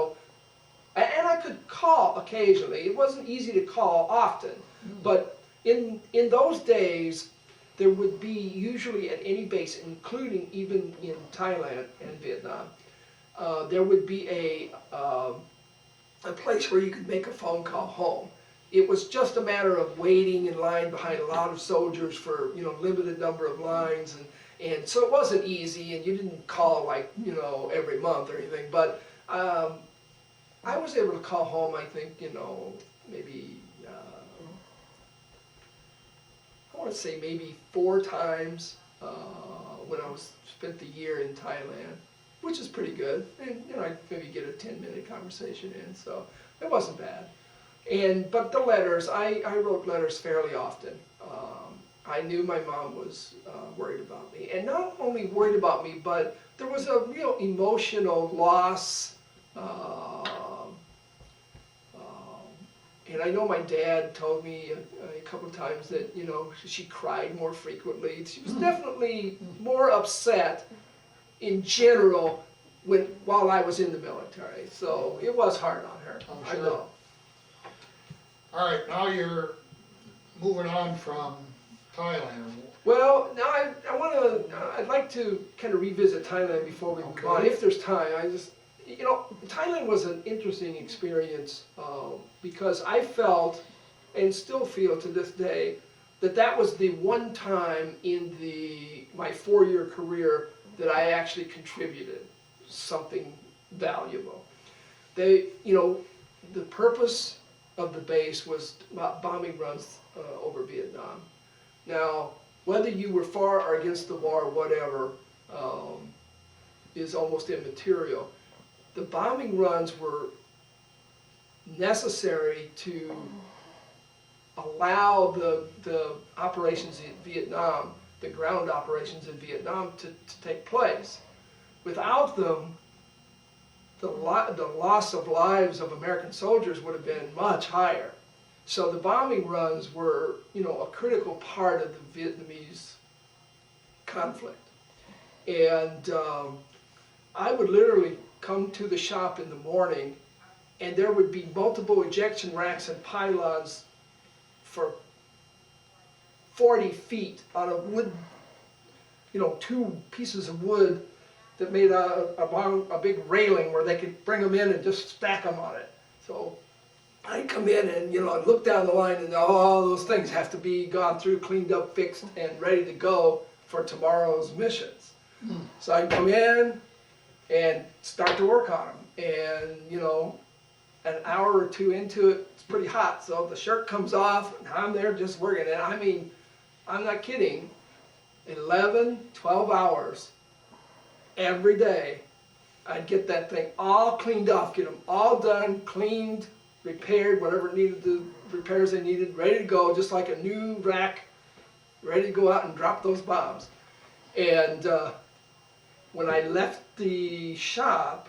I could call occasionally. It wasn't easy to call often, but in those days, there would be usually at any base, including even in Thailand and Vietnam, there would be a place where you could make a phone call home. It was just a matter of waiting in line behind a lot of soldiers for limited number of lines, and so it wasn't easy, and you didn't call like every month or anything, but I was able to call home, I think, maybe, I want to say maybe 4 times when I spent the year in Thailand, which is pretty good. And, I'd maybe get a 10-minute conversation in, so it wasn't bad. But the letters, I wrote letters fairly often. I knew my mom was worried about me. And not only worried about me, but there was a real emotional loss. And I know my dad told me a couple of times that, you know, she cried more frequently. She was definitely more upset in general while I was in the military. So it was hard on her. I'm I sure. know. All right, now you're moving on from Thailand. Well, now I'd like to kind of revisit Thailand before we move on, Okay. if there's time. You know, Thailand was an interesting experience because I felt, and still feel to this day, that was the one time in my 4-year career that I actually contributed something valuable. You know, the purpose of the base was bombing runs over Vietnam. Now, whether you were for or against the war or whatever is almost immaterial. The bombing runs were necessary to allow the operations in Vietnam, the ground operations in Vietnam, to take place. Without them, the loss of lives of American soldiers would have been much higher. So the bombing runs were, you know, a critical part of the Vietnamese conflict. And I would literally come to the shop in the morning, and there would be multiple ejection racks and pylons for 40 feet on a wood, you know, 2 pieces of wood that made a big railing where they could bring them in and just stack them on it. So I'd come in and, you know, look down the line, and all those things have to be gone through, cleaned up, fixed, and ready to go for tomorrow's missions. So I'd come in and start to work on them. And, you know, an hour or 2 into it, it's pretty hot, so the shirt comes off, and I'm there just working. And I mean, I'm not kidding, 11, 12 hours every day, I'd get that thing all cleaned off, get them all done, cleaned, repaired, whatever needed, the repairs they needed, ready to go, just like a new rack, ready to go out and drop those bombs. And when I left the shop,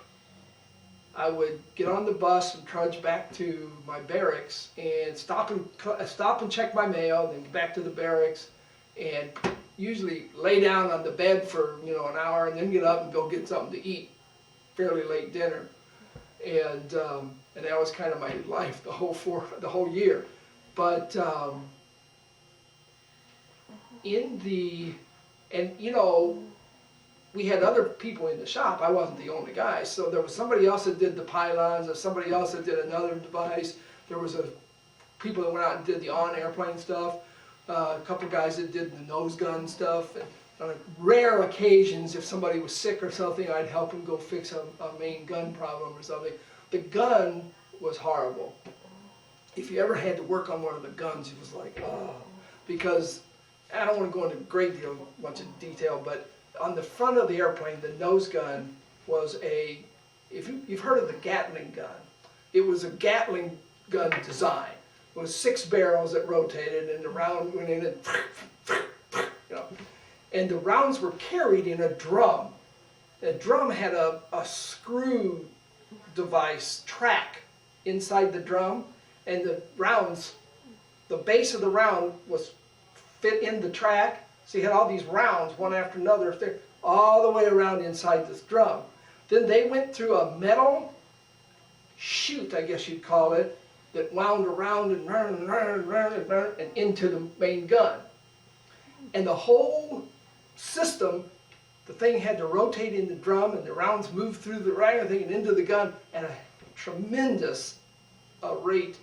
I would get on the bus and trudge back to my barracks and stop and check my mail, then get back to the barracks, and usually lay down on the bed for, you know, an hour, and then get up and go get something to eat, fairly late dinner. And that was kind of my life the whole year. But and you know, we had other people in the shop. I wasn't the only guy. So there was somebody else that did the pylons, or somebody else that did another device. There was people that went out and did the on-airplane stuff. A couple guys that did the nose gun stuff. And on rare occasions, if somebody was sick or something, I'd help them go fix a main gun problem or something. The gun was horrible. If you ever had to work on one of the guns, it was like, oh, because I don't want to go into a great deal, much of detail, but on the front of the airplane, the nose gun was if you've heard of the Gatling gun, it was a Gatling gun design. It was 6 barrels that rotated, and the round went in and, you know, and the rounds were carried in a drum. The drum had a screw device track inside the drum, and the rounds, the base of the round was fit in the track. So you had all these rounds, one after another, all the way around inside this drum. Then they went through a metal chute, I guess you'd call it, that wound around and round and round and round and round and into the main gun. And the whole system, the thing had to rotate in the drum, and the rounds moved through the right thing and into the gun at a tremendous rate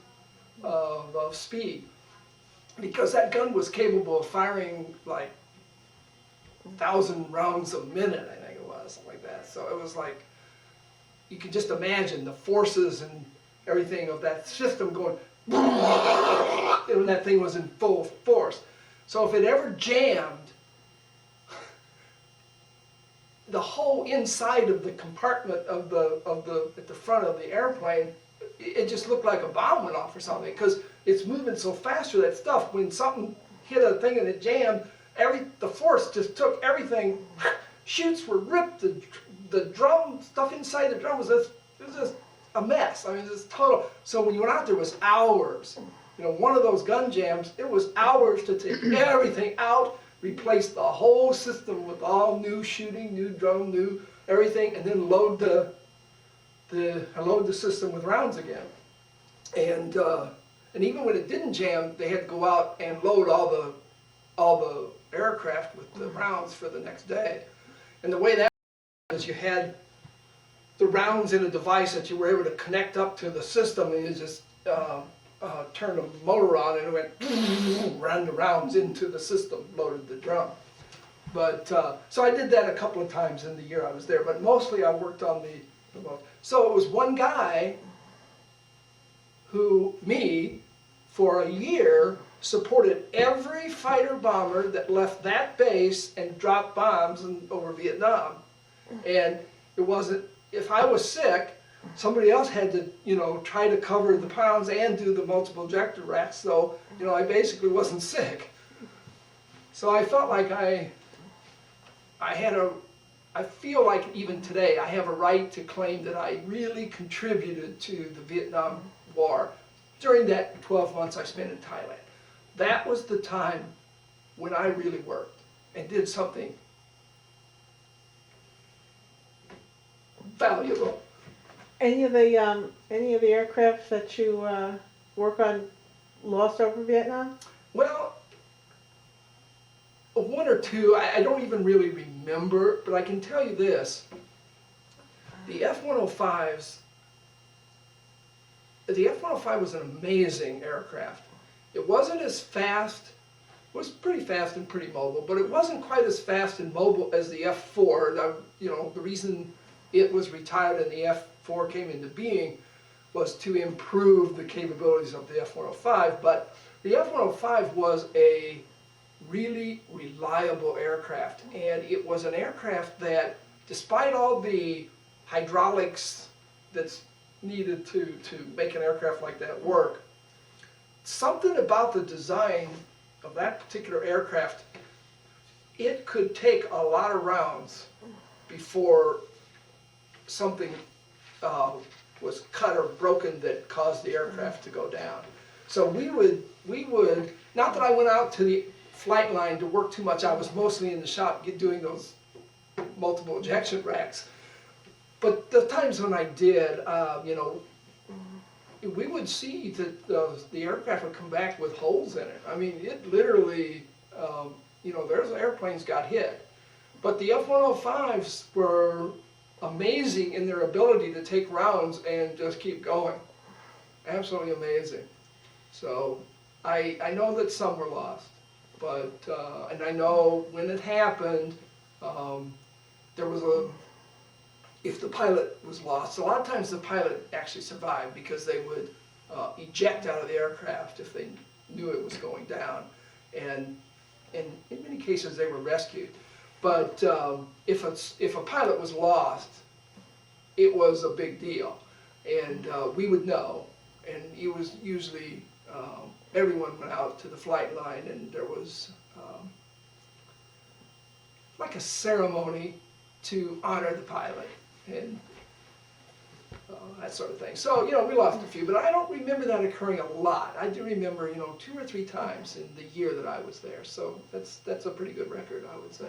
of speed. Because that gun was capable of firing like 1,000 rounds a minute, I think it was, something like that. So it was like, you can just imagine the forces and everything of that system going, when that thing was in full force. So if it ever jammed, the whole inside of the compartment at the front of the airplane, it just looked like a bomb went off or something, because it's moving so fast with that stuff. When something hit a thing and it jammed, the force just took everything. Chutes were ripped. The drum stuff inside the drum was just a mess. I mean, it was total. So when you went out there, it was hours. You know, one of those gun jams, it was hours to take everything out, replace the whole system with all new shooting, new drum, new everything, and then load the system with rounds again. And even when it didn't jam, they had to go out and load all the aircraft with the rounds for the next day. And the way that is, you had the rounds in a device that you were able to connect up to the system, and you just turned the motor on and it went, ran the rounds into the system, loaded the drum. But so I did that a couple of times in the year I was there, but mostly I worked on the so it was one guy who, for a year, supported every fighter bomber that left that base and dropped bombs over Vietnam. And it wasn't, if I was sick, somebody else had to, you know, try to cover the pounds and do the multiple ejector racks. So, you know, I basically wasn't sick. So I felt like I feel like even today I have a right to claim that I really contributed to the Vietnam War during that 12 months I spent in Thailand. That was the time when I really worked and did something valuable. Any of the aircraft that you work on lost over Vietnam? Well, one or two, I don't even really remember, but I can tell you this. The F-105s, the F-105 was an amazing aircraft. It wasn't as fast, it was pretty fast and pretty mobile, but it wasn't quite as fast and mobile as the F-4. You know, the reason it was retired and the F-4 came into being was to improve the capabilities of the F-105, but the F-105 was a really reliable aircraft, and it was an aircraft that, despite all the hydraulics that's needed to make an aircraft like that work, something about the design of that particular aircraft, it could take a lot of rounds before something was cut or broken that caused the aircraft to go down. So we would, not that I went out to the flight line to work too much, I was mostly in the shop doing those multiple ejection racks. But the times when I did, you know, we would see that the aircraft would come back with holes in it. I mean, it literally, you know, those airplanes got hit. But the F-105s were amazing in their ability to take rounds and just keep going. Absolutely amazing. So I know that some were lost, but, and I know when it happened, there was if the pilot was lost, a lot of times the pilot actually survived because they would eject out of the aircraft if they knew it was going down. And in many cases they were rescued. But if a pilot was lost, it was a big deal. And we would know. And it was usually, everyone went out to the flight line and there was like a ceremony to honor the pilot and that sort of thing. So, you know, we lost a few, but I don't remember that occurring a lot. I do remember, you know, 2 or 3 times in the year that I was there. So that's a pretty good record, I would say.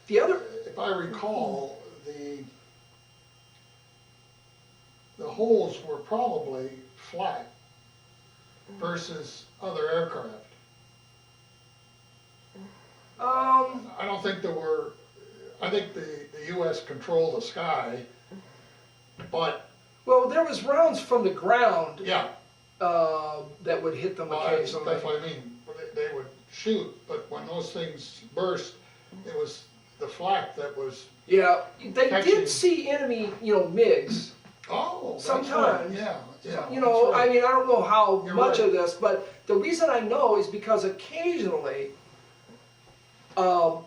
The other, if I recall, the holes were probably flat versus other aircraft. I don't think there were, I think the U.S. controlled the sky, but... Well, there was rounds from the ground, yeah, that would hit them occasionally. That's what I mean. They would shoot, but when those things burst, it was the flak that was... Yeah, they catching. did see enemy, you know, MiGs. Oh, that's sometimes. right. Yeah. You know, right. I mean, I don't know how You're much right. of this, but the reason I know is because occasionally,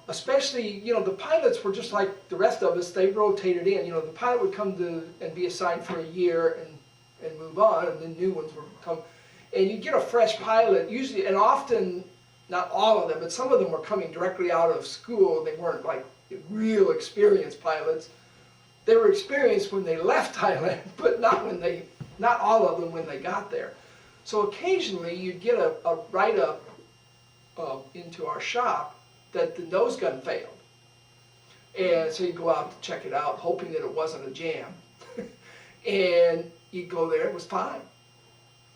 especially, you know, the pilots were just like the rest of us, they rotated in. You know, the pilot would come to and be assigned for a year and move on, and then new ones would come. and you get a fresh pilot, usually, and often, not all of them, but some of them were coming directly out of school. They weren't like real experienced pilots. They were experienced when they left Thailand, but not all of them when they got there. So occasionally you'd get a write-up into our shop that the nose gun failed. And so you go out to check it out, hoping that it wasn't a jam. And you go there, it was fine.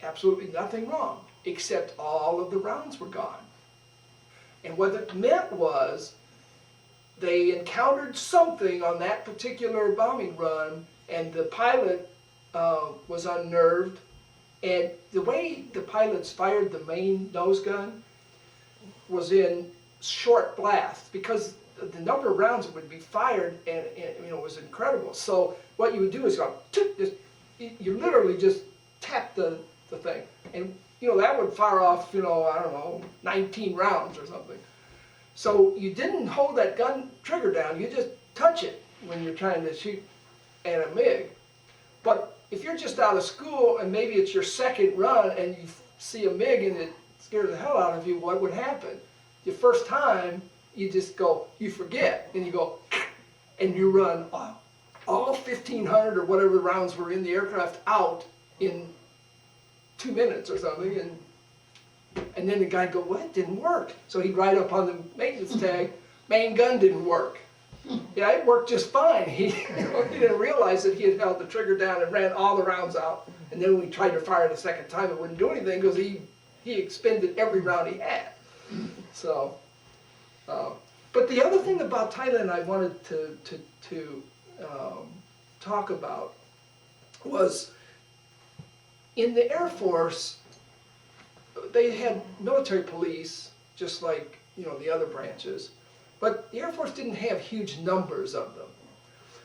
Absolutely nothing wrong, except all of the rounds were gone. And what it meant was they encountered something on that particular bombing run, and the pilot was unnerved. And the way the pilots fired the main nose gun was in short blasts, because the number of rounds that would be fired and was incredible. So what you would do is go, you literally just tap the thing, and that would fire off, I don't know, 19 rounds or something. So you didn't hold that gun trigger down, you just touch it when you're trying to shoot at a MiG. But if you're just out of school and maybe it's your second run and you see a MiG and it scares the hell out of you, what would happen? Your first time, you just go, you forget, and you go, and you run all 1,500 or whatever rounds were in the aircraft out in 2 minutes or something, and then the guy would go, well, it didn't work. So he'd write up on the maintenance tag, main gun didn't work. Yeah, it worked just fine. He didn't realize that he had held the trigger down and ran all the rounds out, and then when we tried to fire it a second time, it wouldn't do anything because he expended every round he had. So, but the other thing about Thailand I wanted to talk about was in the Air Force, they had military police, just like the other branches, but the Air Force didn't have huge numbers of them.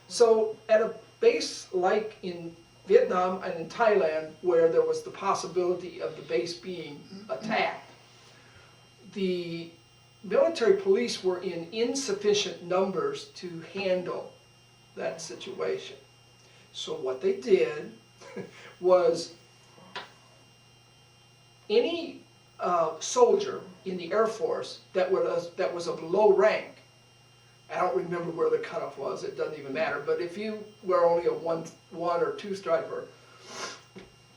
So at a base like in Vietnam and in Thailand, where there was the possibility of the base being attacked, the military police were in insufficient numbers to handle that situation. So what they did was any soldier in the Air Force that was of low rank, I don't remember where the cutoff was, it doesn't even matter, but if you were only a one or two striper,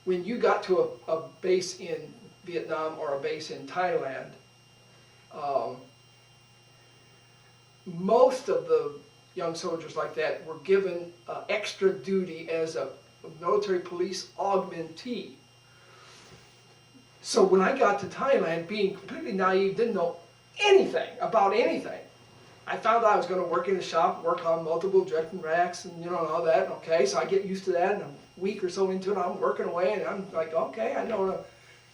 when you got to a base in Vietnam or a base in Thailand, most of the young soldiers like that were given extra duty as a military police augmentee. So when I got to Thailand, being completely naive, didn't know anything about anything, I found out I was going to work in a shop, work on multiple directing racks and and all that. Okay, so I get used to that, and a week or so into it, I'm working away, and I'm like, okay, I know.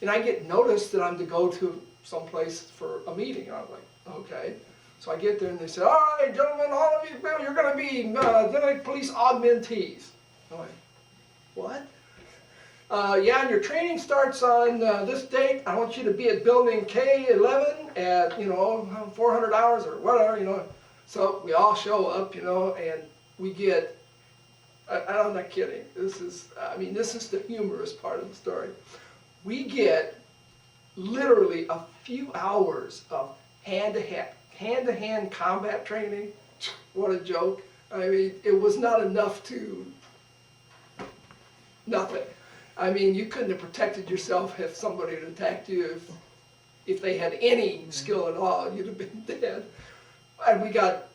And I get noticed that I'm to go to someplace for a meeting, and I'm like, okay. So I get there, and they say, all right, gentlemen, all of you, you're going to be police augmentees. I'm like, what? Yeah, and your training starts on this date. I want you to be at building K11 at, 400 hours or whatever, So we all show up, and we get, I'm not kidding. This is the humorous part of the story. We get literally a few hours of hand-to-hand combat training. What a joke. I mean, it was not enough to nothing. I mean, you couldn't have protected yourself if somebody had attacked you. If they had any skill at all, you'd have been dead. And we got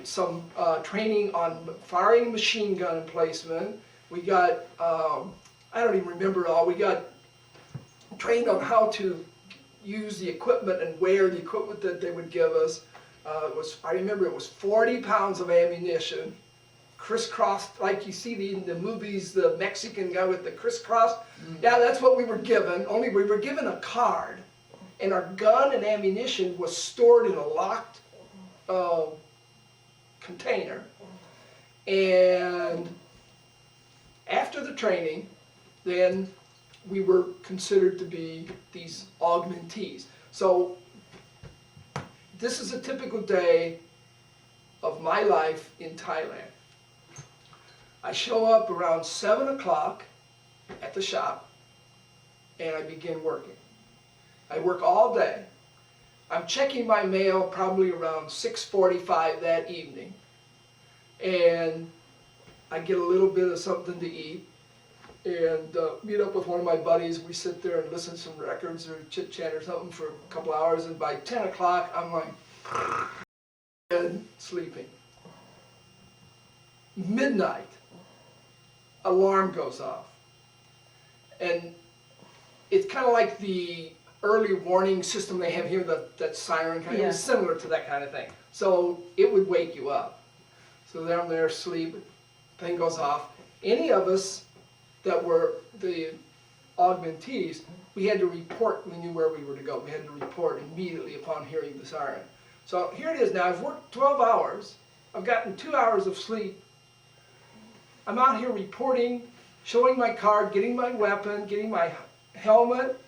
some training on firing machine gun placement. We got, I don't even remember it all, we got trained on how to use the equipment and wear the equipment that they would give us. I remember it was 40 pounds of ammunition, crisscrossed, like you see in the movies, the Mexican guy with the crisscross. Yeah, that's what we were given, only we were given a card, and our gun and ammunition was stored in a locked container. And after the training, then we were considered to be these augmentees. So this is a typical day of my life in Thailand. I show up around 7 o'clock at the shop. and I begin working. I work all day. I'm checking my mail probably around 6:45 that evening, and I get a little bit of something to eat, and meet up with one of my buddies. We sit there and listen to some records or chit chat or something for a couple hours, and by 10 o'clock I'm like, and sleeping. Midnight, alarm goes off, and it's kind of like the early warning system they have here, that siren kind of, it was similar to that kind of thing. So it would wake you up. So there I'm there asleep, thing goes off. Any of us that were the augmentees, we had to report, we knew where we were to go. We had to report immediately upon hearing the siren. So here it is now, I've worked 12 hours, I've gotten 2 hours of sleep. I'm out here reporting, showing my card, getting my weapon, getting my helmet,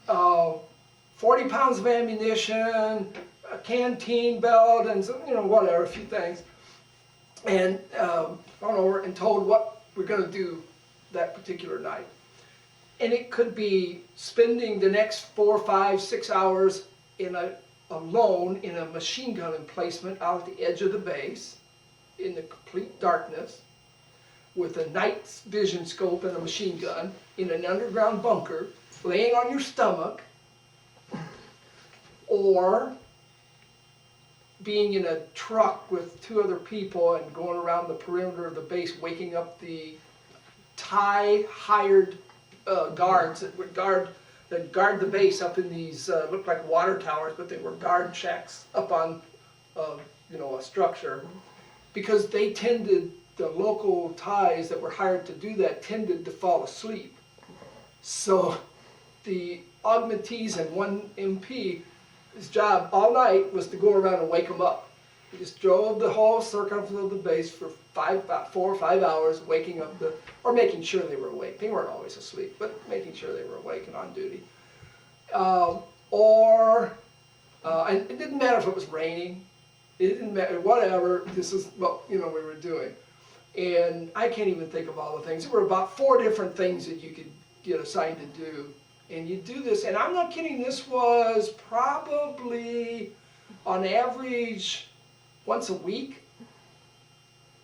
40 pounds of ammunition, a canteen belt, and some, whatever, a few things. And gone over and told what we're going to do that particular night. And it could be spending the next 4, 5, 6 hours alone in a machine gun emplacement out at the edge of the base in the complete darkness with a night vision scope and a machine gun in an underground bunker, laying on your stomach, or being in a truck with 2 other people and going around the perimeter of the base, waking up the Thai hired guards that would guard the base up in these looked like water towers, but they were guard shacks up on a structure, because the local Thais that were hired to do that tended to fall asleep. So the augmentees and one MP, his job all night was to go around and wake them up. He just drove the whole circumference of the base for 4 or 5 hours, waking up or making sure they were awake. They weren't always asleep, but making sure they were awake and on duty. And it didn't matter if it was raining. It didn't matter, whatever. This is what we were doing. And I can't even think of all the things. There were about 4 different things that you could get assigned to do. And you do this, and I'm not kidding, this was probably on average once a week,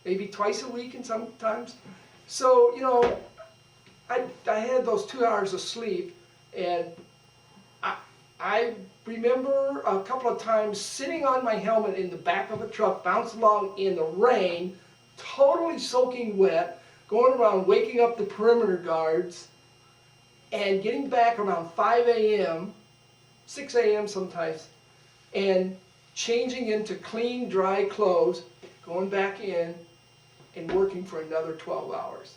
maybe twice a week and sometimes. So, I had those 2 hours of sleep, and I remember a couple of times sitting on my helmet in the back of a truck, bouncing along in the rain, totally soaking wet, going around waking up the perimeter guards, and getting back around 5 a.m., 6 a.m. sometimes, and changing into clean, dry clothes, going back in, and working for another 12 hours.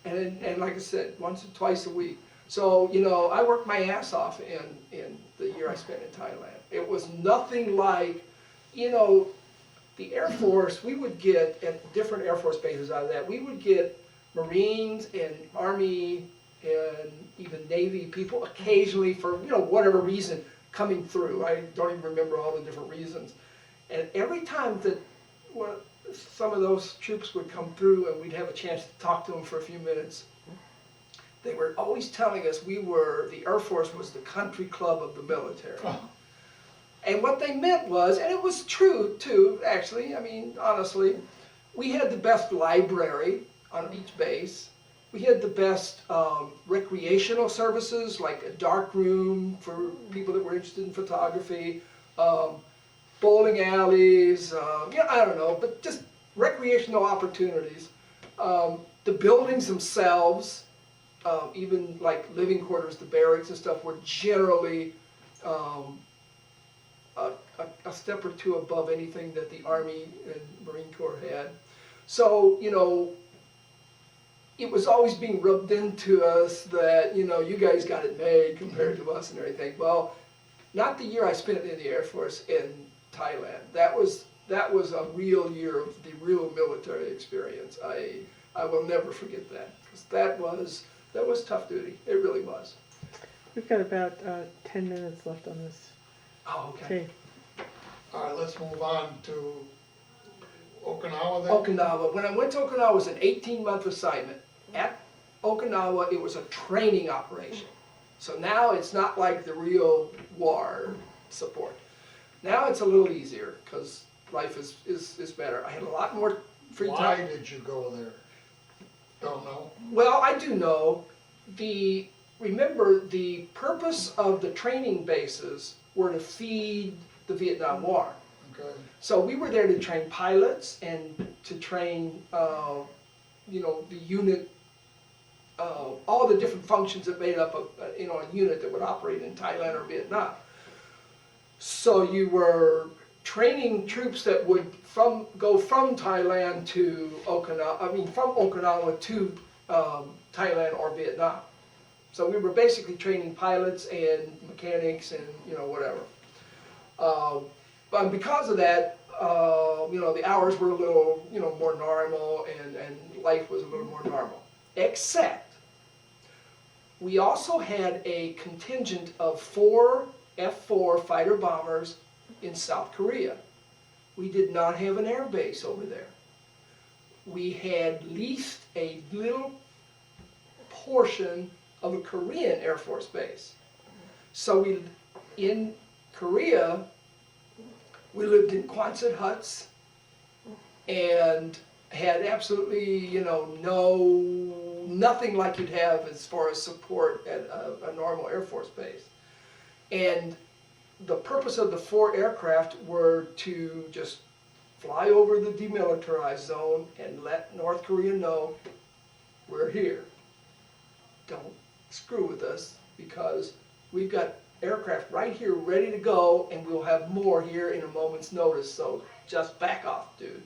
And like I said, once or twice a week. So, I worked my ass off in the year I spent in Thailand. It was nothing like, the Air Force, we would get, at different Air Force bases out of that, we would get Marines and Army and even Navy people occasionally for, whatever reason coming through. I don't even remember all the different reasons. And every time that some of those troops would come through and we'd have a chance to talk to them for a few minutes, they were always telling us the Air Force was the country club of the military. Oh. And what they meant was, and it was true too, actually, honestly, we had the best library on each base. We had the best recreational services, like a dark room for people that were interested in photography, bowling alleys, I don't know, but just recreational opportunities. The buildings themselves, even like living quarters, the barracks and stuff, were generally a step or 2 above anything that the Army and Marine Corps had. So, it was always being rubbed into us that, you guys got it made compared to us and everything. Well, not the year I spent in the Air Force in Thailand. That was a real year of the real military experience. I will never forget that, because that was tough duty. It really was. We've got about 10 minutes left on this. Oh, okay. All right, let's move on to Okinawa then. Okinawa. When I went to Okinawa, it was an 18-month assignment. Okinawa, it was a training operation. So now it's not like the real war support. Now it's a little easier because life is better. I had a lot more free Why time. did you go there? Don't know. Well, I do know. Remember, the purpose of the training bases were to feed the Vietnam War. Okay. So we were there to train pilots and to train, the unit, all the different functions that made up a unit that would operate in Thailand or Vietnam. So you were training troops that would go from Thailand to Okinawa, from Okinawa to Thailand or Vietnam. So we were basically training pilots and mechanics and, whatever. But because of that, the hours were a little, more normal and life was a little more normal. Except, we also had a contingent of 4 F-4 fighter bombers in South Korea. We did not have an air base over there. We had leased a little portion of a Korean Air Force base. So in Korea, we lived in Quonset huts and had absolutely, nothing like you'd have as far as support at a normal Air Force base. And the purpose of the 4 aircraft were to just fly over the demilitarized zone and let North Korea know we're here. Don't screw with us because we've got aircraft right here ready to go and we'll have more here in a moment's notice, so just back off, dude.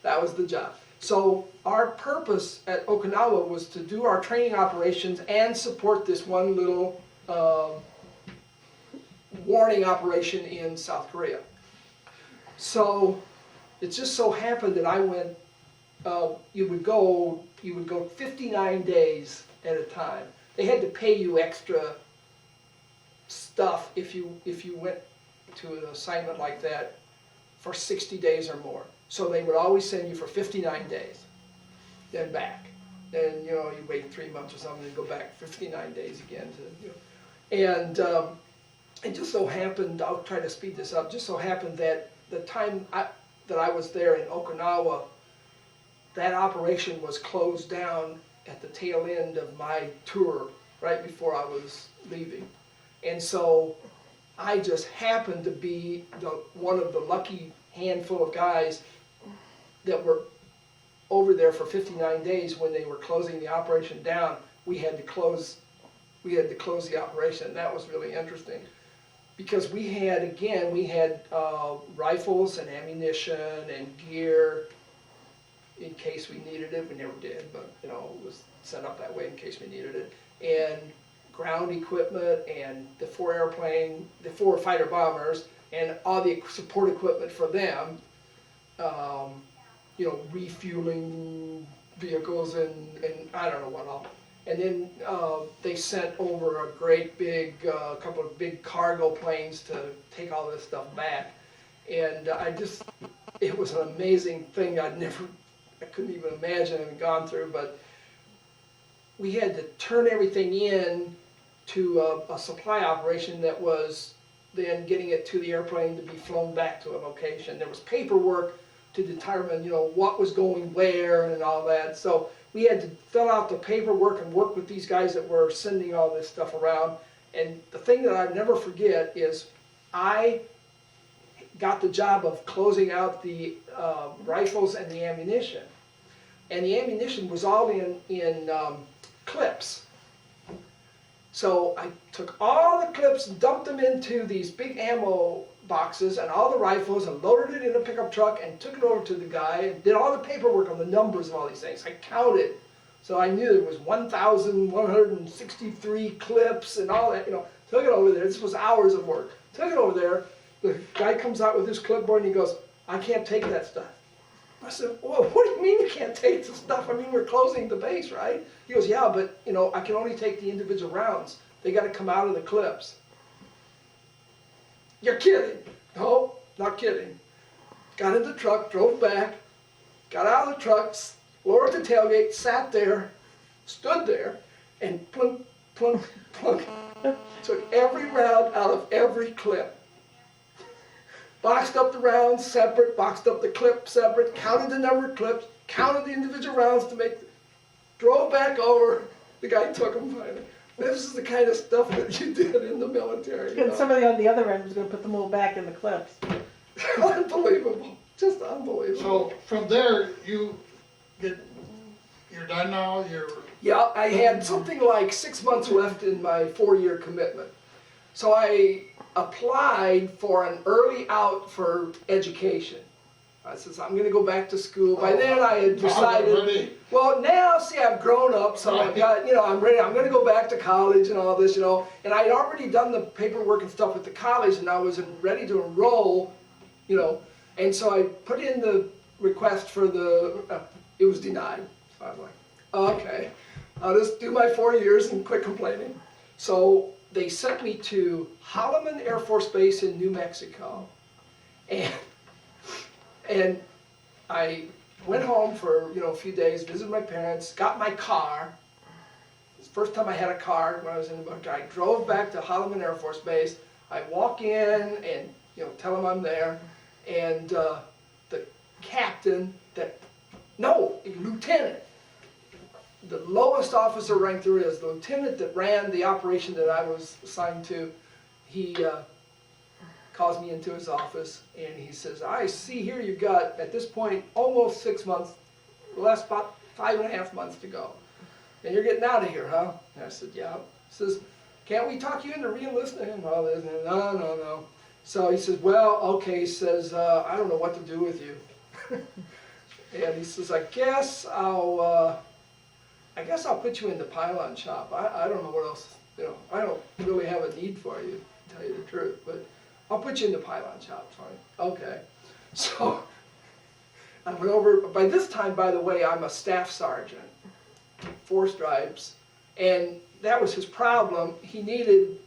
That was the job. So our purpose at Okinawa was to do our training operations and support this one little warning operation in South Korea. So it just so happened that I went, you would go 59 days at a time. They had to pay you extra stuff if you went to an assignment like that for 60 days or more. So they would always send you for 59 days, then back. Then you wait 3 months or something and go back 59 days again and it just so happened, I'll try to speed this up, just so happened that the time that I was there in Okinawa, that operation was closed down at the tail end of my tour, right before I was leaving. And so I just happened to be one of the lucky handful of guys that were over there for 59 days when they were closing the operation down. We had to close the operation, and that was really interesting. Because we had rifles and ammunition and gear in case we needed it. We never did, but it was set up that way in case we needed it. And ground equipment and the 4 fighter bombers and all the support equipment for them, refueling vehicles and I don't know what all. And then they sent over a great big, couple of big cargo planes to take all this stuff back. And it was an amazing thing I couldn't even imagine having gone through, but we had to turn everything in to a supply operation that was then getting it to the airplane to be flown back to a location. There was paperwork to determine, what was going where and all that. So we had to fill out the paperwork and work with these guys that were sending all this stuff around. And the thing that I never forget is I got the job of closing out the rifles and the ammunition. And the ammunition was all in clips. So I took all the clips and dumped them into these big ammo boxes and all the rifles and loaded it in a pickup truck and took it over to the guy and did all the paperwork on the numbers of all these things. I counted. So I knew there was 1,163 clips and all that, Took it over there. This was hours of work. Took it over there. The guy comes out with his clipboard and he goes, "I can't take that stuff." I said, "Well, what do you mean you can't take the stuff? I mean, we're closing the base, right?" He goes, "Yeah, but, I can only take the individual rounds. They got to come out of the clips." "You're kidding." "No, not kidding." Got in the truck, drove back, got out of the truck, lowered the tailgate, sat there, stood there and plunk, plunk, plunk, took every round out of every clip. Boxed up the rounds separate, boxed up the clip separate, counted the number of clips, counted the individual rounds to make, drove back over, the guy took them finally. This is the kind of stuff that you did in the military. You And know? somebody on the other end was gonna put them all back in the clips. Unbelievable, just unbelievable. So from there, you're done now, Yeah, I had something like 6 months left in my 4-year commitment. So I applied for an early out for education. I says, I'm gonna go back to school. By then I had decided, well now, see, I've grown up, so I've got, I'm ready, I'm gonna go back to college and all this, and I'd already done the paperwork and stuff at the college and I was ready to enroll, and so I put in the request for it was denied. So I was like, okay, I'll just do my 4 years and quit complaining. So they sent me to Calhoun Air Force Base in New Mexico, and I went home for a few days, visited my parents, got my car. It was the first time I had a car when I was in the military. I drove back to Calhoun Air Force Base. I walk in and tell them I'm there, and the captain lieutenant, the lowest officer rank there is, the lieutenant that ran the operation that I was assigned to, he calls me into his office and he says, I see here you've got, at this point, almost 6 months, the last about 5.5 months to go. And you're getting out of here, huh? And I said, yeah. He says, can't we talk you into re-enlisting and all this? And no. So he says, well, okay, he says, I don't know what to do with you. And he says, I guess I'll put you in the pylon shop. I don't know what else, I don't really have a need for you, to tell you the truth, but I'll put you in the pylon shop, fine. Okay. So I went over, by this time, by the way, I'm a staff sergeant, 4 stripes, and that was his problem. He needed,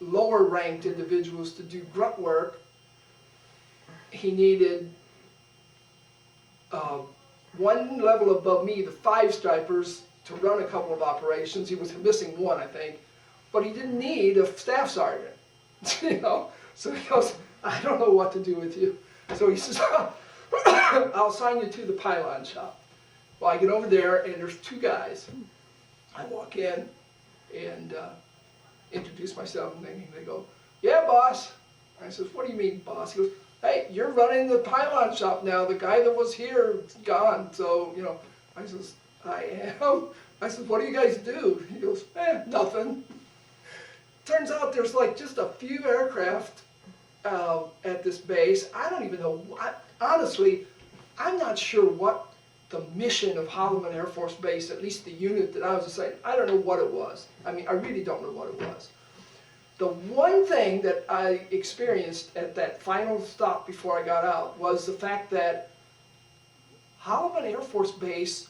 lower ranked individuals to do grunt work. He needed one level above me, the 5-stripers, to run a couple of operations. He was missing one, I think, but he didn't need a staff sergeant. So he goes, I don't know what to do with you. So he says, I'll assign you to the pylon shop. Well, I get over there and there's 2 guys. I walk in and introduce myself and they go, yeah, boss. I says, what do you mean, boss? He goes, hey, you're running the pylon shop now. The guy that was here is gone. So, I says, I am. I said, what do you guys do? He goes, nothing. Turns out there's like just a few aircraft at this base. I don't even know what, honestly, I'm not sure what the mission of Calhoun Air Force Base, at least the unit that I was assigned, I don't know what it was. I mean, I really don't know what it was. The one thing that I experienced at that final stop before I got out was the fact that Calhoun Air Force Base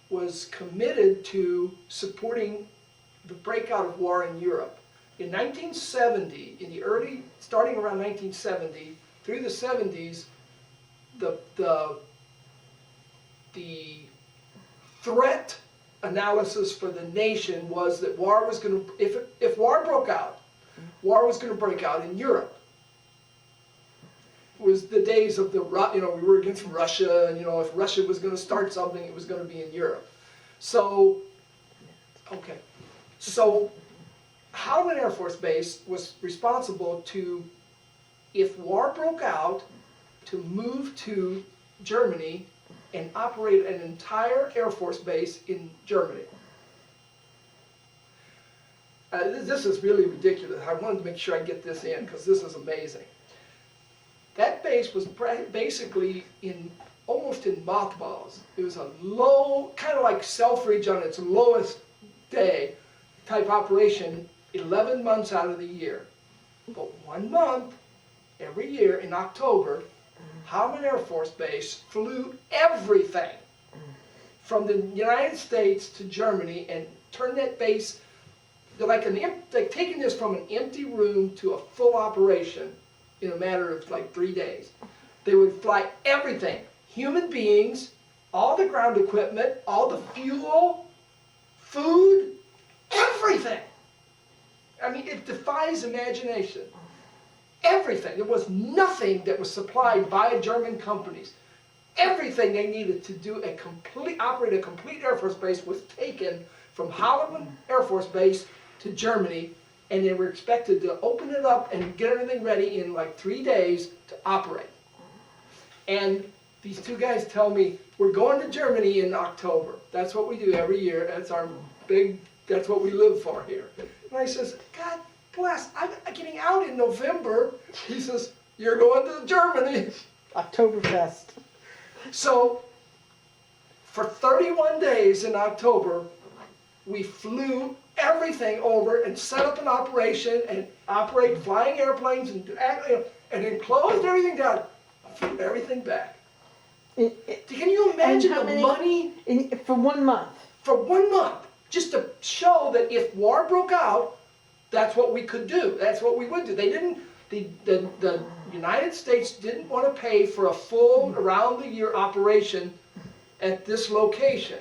was committed to supporting the breakout of war in Europe. In 1970, starting around 1970, through the 70s, the threat analysis for the nation was that war was going to, if war broke out, war was going to break out in Europe. It was the days of we were against Russia, and if Russia was going to start something, it was going to be in Europe. So, okay, so Calhoun Air Force Base was responsible to, if war broke out, to move to Germany and operate an entire Air Force base in Germany. This is really ridiculous. I wanted to make sure I get this in because this is amazing. That base was basically almost in mothballs. It was a low, kind of like Selfridge on its lowest day type operation, 11 months out of the year. But 1 month every year in October, Calhoun Air Force Base flew everything from the United States to Germany and turned that base, like taking this from an empty room to a full operation in a matter of like 3 days. They would fly everything, human beings, all the ground equipment, all the fuel, food, everything. I mean, it defies imagination. Everything. There was nothing that was supplied by German companies. Everything they needed to do operate a complete Air Force base was taken from Calhoun Air Force Base to Germany, and they were expected to open it up and get everything ready in like 3 days to operate. And these two guys tell me, we're going to Germany in October. That's what we do every year. That's what we live for here. And I says, God bless, I'm getting out in November. He says, you're going to Germany. Oktoberfest. So, for 31 days in October, we flew everything over and set up an operation and operate flying airplanes and then closed everything down, flew everything back. Can you imagine the money For 1 month? for 1 month, just to show that if war broke out, that's what we could do. That's what we would do. They didn't. The United States didn't want to pay for a full around-the-year operation at this location.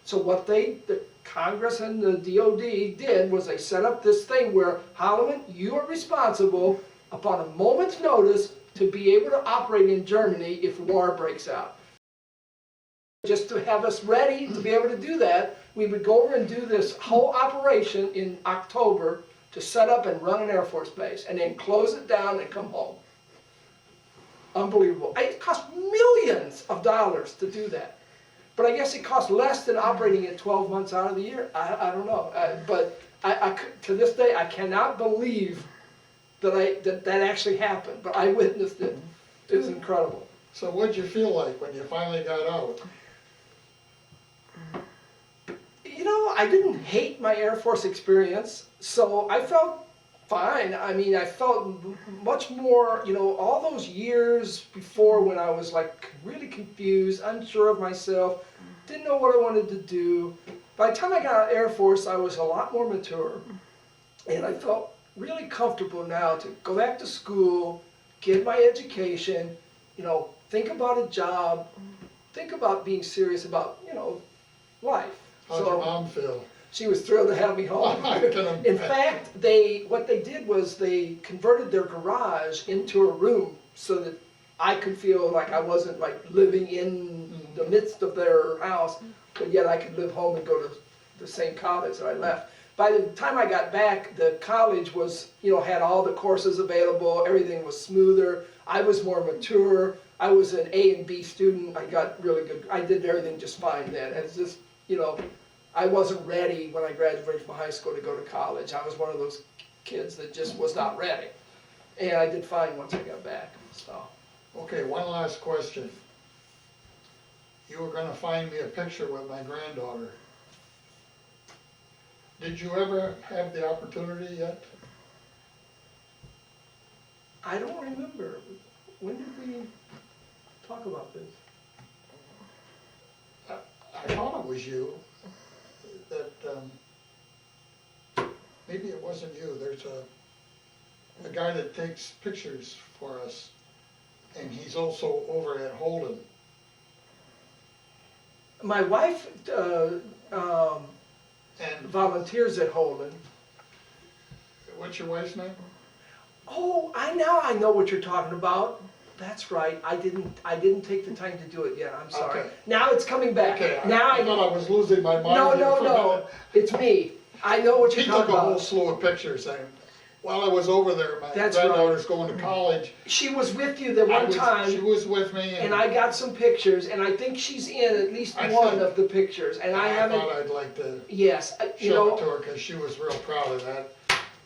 So what the Congress and the DOD did was they set up this thing where, Calhoun, you are responsible upon a moment's notice to be able to operate in Germany if war breaks out. Just to have us ready to be able to do that, we would go over and do this whole operation in October to set up and run an Air Force base, and then close it down and come home. Unbelievable. It cost millions of dollars to do that. But I guess it costs less than operating it 12 months out of the year. I don't know. But to this day, I cannot believe that actually happened. But I witnessed it. It was incredible. So what'd you feel like when you finally got out? You know, I didn't hate my Air Force experience, so I felt fine. I mean, I felt much more, you know, all those years before when I was like really confused, unsure of myself, didn't know what I wanted to do. By the time I got out of Air Force, I was a lot more mature, and I felt really comfortable now to go back to school, get my education, you know, think about a job, think about being serious about, you know, life. How'd your mom feel? She was thrilled to have me home. In fact, what they did was they converted their garage into a room so that I could feel like I wasn't like living in the midst of their house, but yet I could live home and go to the same college that I left. By the time I got back, the college was, you know, had all the courses available, everything was smoother, I was more mature, I was an A and B student, I got really good, I did everything just fine then. It's just, you know, I wasn't ready when I graduated from high school to go to college. I was one of those kids that just was not ready. And I did fine once I got back, so. Okay, one last question. You were gonna find me a picture with my granddaughter. Did you ever have the opportunity yet? I don't remember. When did we talk about this? I thought it was you. That, maybe it wasn't you. There's a guy that takes pictures for us, and he's also over at Holden. My wife And volunteers at Holden. what's your wife's name? Oh, now I know what you're talking about. That's right. I didn't take the time to do it yet. I'm sorry. Okay. Now it's coming back. Okay, Now I thought I was losing my mind. No, here no, for a no. minute. It's me. I know what you're He took talking a whole about. slew of pictures, and while I was over there, my That's granddaughter's going to college. She was with you the one She time, was with me, and I got some pictures, and I think she's in at least I one think- of the pictures, and I haven't. thought I'd like to Yes, you show it know. to her, because she was real proud of that.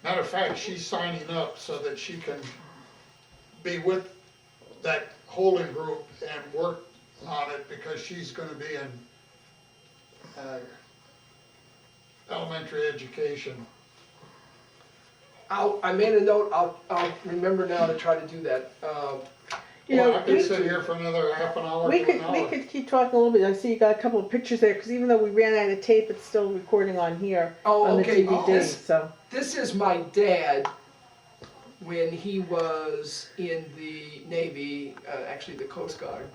Matter of fact, she's signing up so that she can be with that Holden group and work on it, because she's gonna be in elementary education. I made a note. I'll remember now to try to do that. You Well, know, I could sit here for another half an hour We to an could hour. keep talking a little bit. I see you got a couple of pictures there, because even though we ran out of tape, it's still recording on here, Oh, on the okay. DVD, so. This is my dad when he was in the Navy, actually the Coast Guard.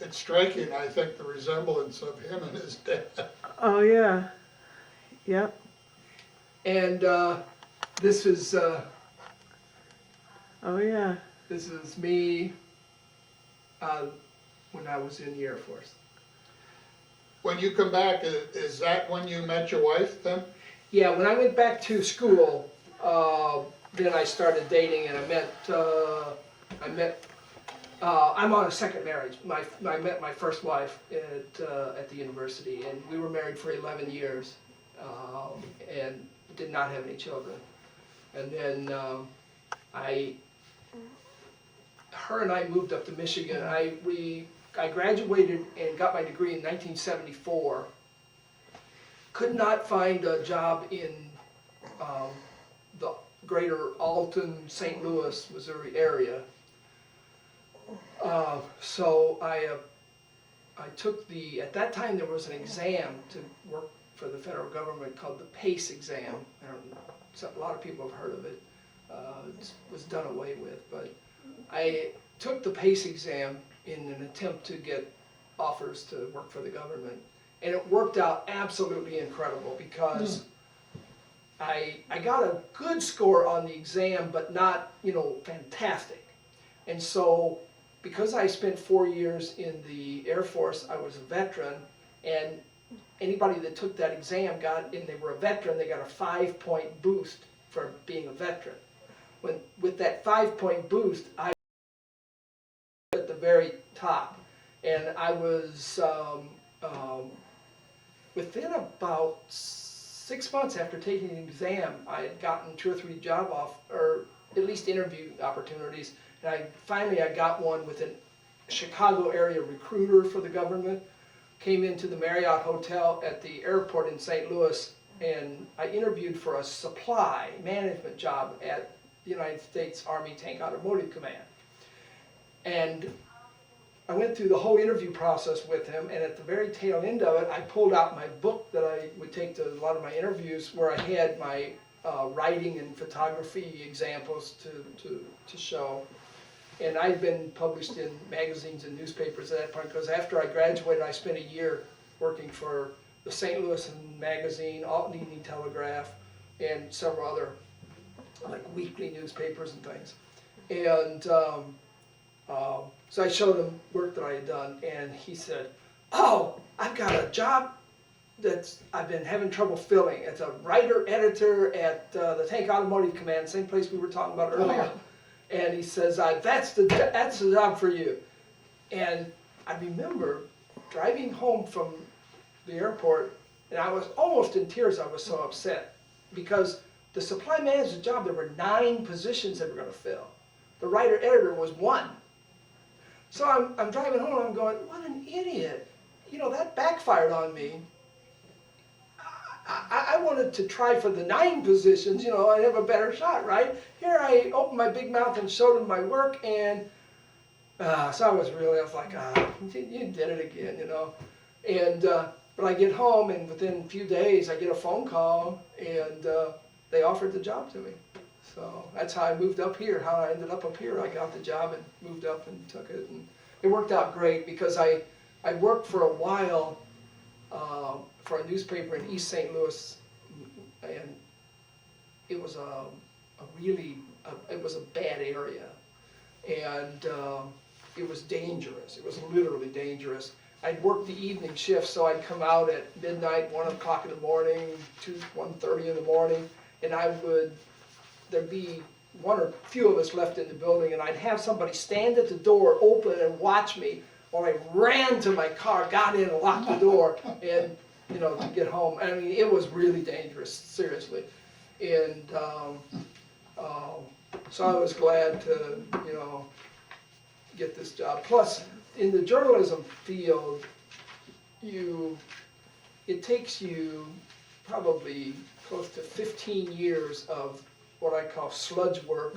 it's striking, I think, the resemblance of him and his dad. Oh, yeah. Yep. And this is Oh, yeah. me when I was in the Air Force. When you come back, is that when you met your wife then? Yeah, when I went back to school, then I started dating, and I'm on a second marriage. I met my first wife at the university, and we were married for 11 years, and did not have any children. And then her and I moved up to Michigan. I graduated and got my degree in 1974. Could not find a job in the greater Alton, St. Louis, Missouri area. So I took at that time there was an exam to work for the federal government called the PACE exam. A lot of people have heard of it. It was done away with, but I took the PACE exam in an attempt to get offers to work for the government. And it worked out absolutely incredible because I got a good score on the exam, but not, fantastic. And so, because I spent 4 years in the Air Force, I was a veteran, and anybody that took that exam and they were a veteran, they got a 5-point boost for being a veteran. With that 5-point boost, I was at the very top, and I was within about 6 months after taking the exam, I had gotten 2 or 3 or at least interview opportunities, and I got one with a Chicago area recruiter for the government. Came into the Marriott Hotel at the airport in St. Louis, and I interviewed for a supply management job at the United States Army Tank Automotive Command. And I went through the whole interview process with him, and at the very tail end of it, I pulled out my book that I would take to a lot of my interviews, where I had my writing and photography examples to show. And I'd been published in magazines and newspapers at that point, because after I graduated, I spent a year working for the St. Louis Magazine, Alton Evening Telegraph, and several other like weekly newspapers and things. And so I showed him work that I had done, and he said, "Oh, I've got a job I've been having trouble filling. It's a writer-editor at the Tank Automotive Command, same place we were talking about earlier." And he says, "That's the job for you." And I remember driving home from the airport, and I was almost in tears. I was so upset because the supply manager job, there were 9 positions they were going to fill. The writer-editor was 1. So I'm driving home, and I'm going, what an idiot. That backfired on me. I wanted to try for the 9 positions, I'd have a better shot, right? Here I opened my big mouth and showed him my work, and so I was like, you did it again, And, but I get home, and within a few days, I get a phone call, and they offered the job to me. So that's how I moved up here, how I ended up here. I got the job and moved up and took it, and it worked out great because I worked for a while for a newspaper in East St. Louis, and it was it was a bad area, and it was dangerous. It was literally dangerous. I'd work the evening shift, so I'd come out at midnight, 1 o'clock in the morning, 1:30 in the morning, and there'd be one or few of us left in the building, and I'd have somebody stand at the door, open, and watch me while I ran to my car, got in, and locked the door, and to get home. I mean, it was really dangerous, seriously. And so I was glad to, get this job. Plus, in the journalism field, it takes you probably close to 15 years of what I call sludge work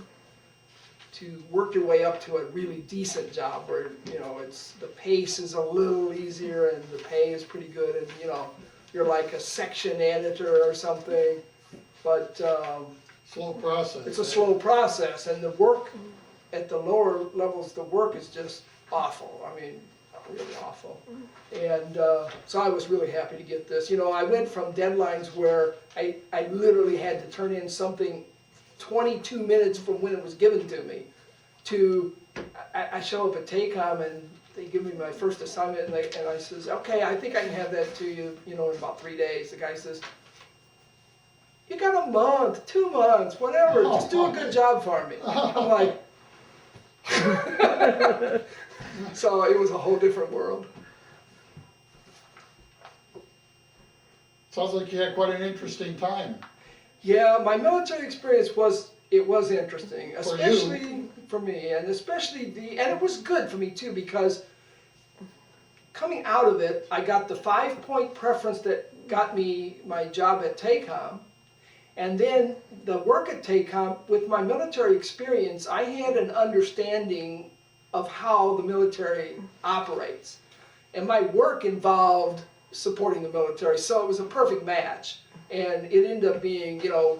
to work your way up to a really decent job where, the pace is a little easier and the pay is pretty good, and, you're like a section editor or something, but Slow process. it's a slow process, and the work at the lower levels, the work is just awful. I mean, really awful. And so I was really happy to get this. You know, I went from deadlines where I literally had to turn in something 22 minutes from when it was given to me, to I show up at TACOM and they give me my first assignment and I says, okay, I think I can have that to you, you know, in about 3 days. The guy says, you got a month, 2 months, whatever, just do a good job for me. I'm like, so it was a whole different world. Sounds like you had quite an interesting time. Yeah, my military experience was interesting, For especially for me, and especially and it was good for me too, because coming out of it, I got the 5-point preference that got me my job at TACOM, and then the work at TACOM, with my military experience, I had an understanding of how the military operates, and my work involved supporting the military, so it was a perfect match, and it ended up being, you know,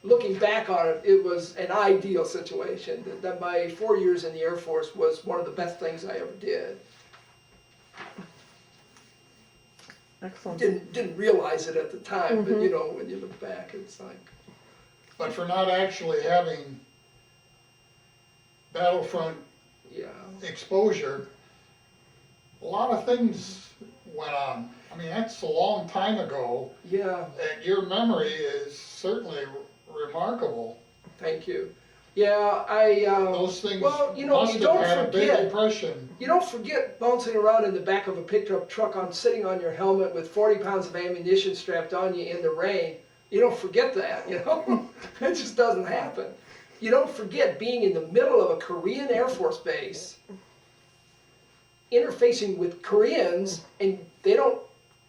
looking back on it, it was an ideal situation. That my 4 years in the Air Force was one of the best things I ever did. Excellent. Didn't realize it at the time, but you know, when you look back, it's like. But for not actually having battlefront Yeah. exposure, a lot of things went on. I mean, that's a long time ago, Yeah. and your memory is certainly remarkable. Thank you. Yeah, I. Those things Well, you know, must you have don't had a big forget. impression. You don't forget bouncing around in the back of a pickup truck sitting on your helmet with 40 pounds of ammunition strapped on you in the rain. You don't forget that, you know? It just doesn't happen. You don't forget being in the middle of a Korean Air Force base, interfacing with Koreans, and they don't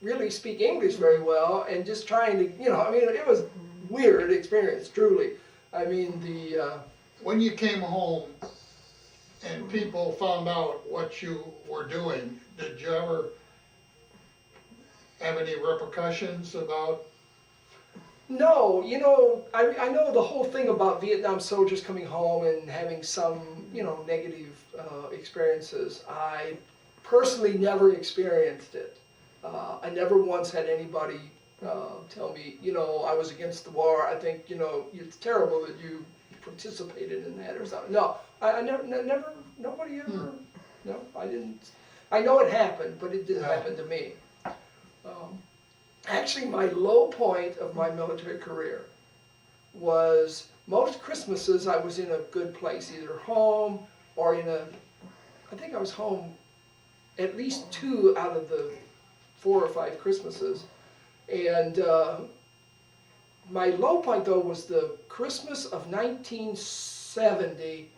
really speak English very well, and just trying to, you know, I mean, it was a weird experience, truly. I mean, When you came home and people found out what you were doing, did you ever have any repercussions about? No, you know, I know the whole thing about Vietnam soldiers coming home and having some, you know, negative experiences. I personally never experienced it. I never once had anybody tell me, you know, I was against the war. I think, you know, it's terrible that you participated in that or something. No, I never, nobody ever, no, I didn't. I know it happened, but it didn't happen to me. Actually, my low point of my military career was most Christmases I was in a good place, either home or I think I was home at least 2 out of the 4 or 5 Christmases. And my low point though was the Christmas of 1970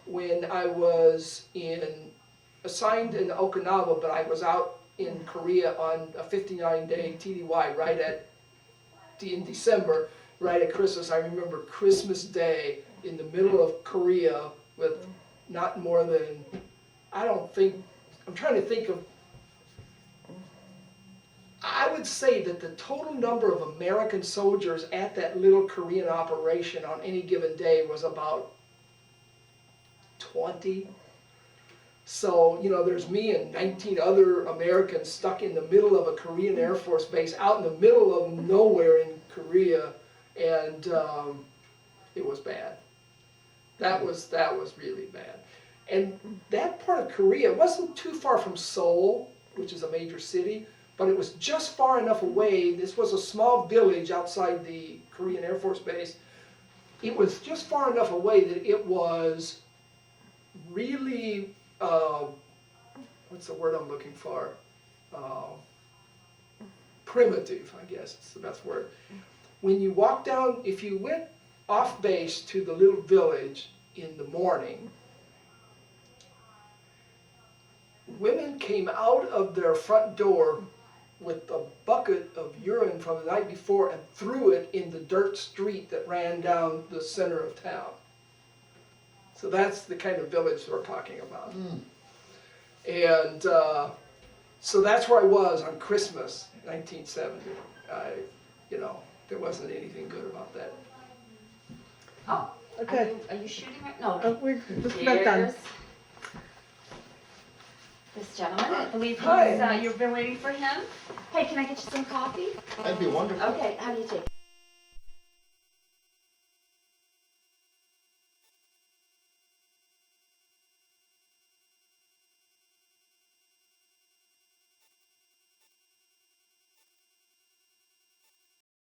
when I was assigned in Okinawa, but I was out in Korea on a 59-day TDY in December, right at Christmas. I remember Christmas Day in the middle of Korea with not more than, I'm trying to think of, I would say that the total number of American soldiers at that little Korean operation on any given day was about 20. So, you know, there's me and 19 other Americans stuck in the middle of a Korean Air Force base out in the middle of nowhere in Korea, and it was bad. That was really bad. And that part of Korea wasn't too far from Seoul, which is a major city, but it was just far enough away. This was a small village outside the Korean Air Force Base. It was just far enough away that it was really, what's the word I'm looking for? Primitive, I guess is the best word. When you walk down, if you went off base to the little village in the morning, women came out of their front door with a bucket of urine from the night before and threw it in the dirt street that ran down the center of town. So that's the kind of village we're talking about. And so that's where I was on Christmas, 1970. You know, there wasn't anything good about that. Oh, Okay. Are you shooting right? No. We're just about done. This gentleman. I believe he's, Hi. you've been waiting for him. Hey, can I get you some coffee? That'd be wonderful. Okay, how do you take it?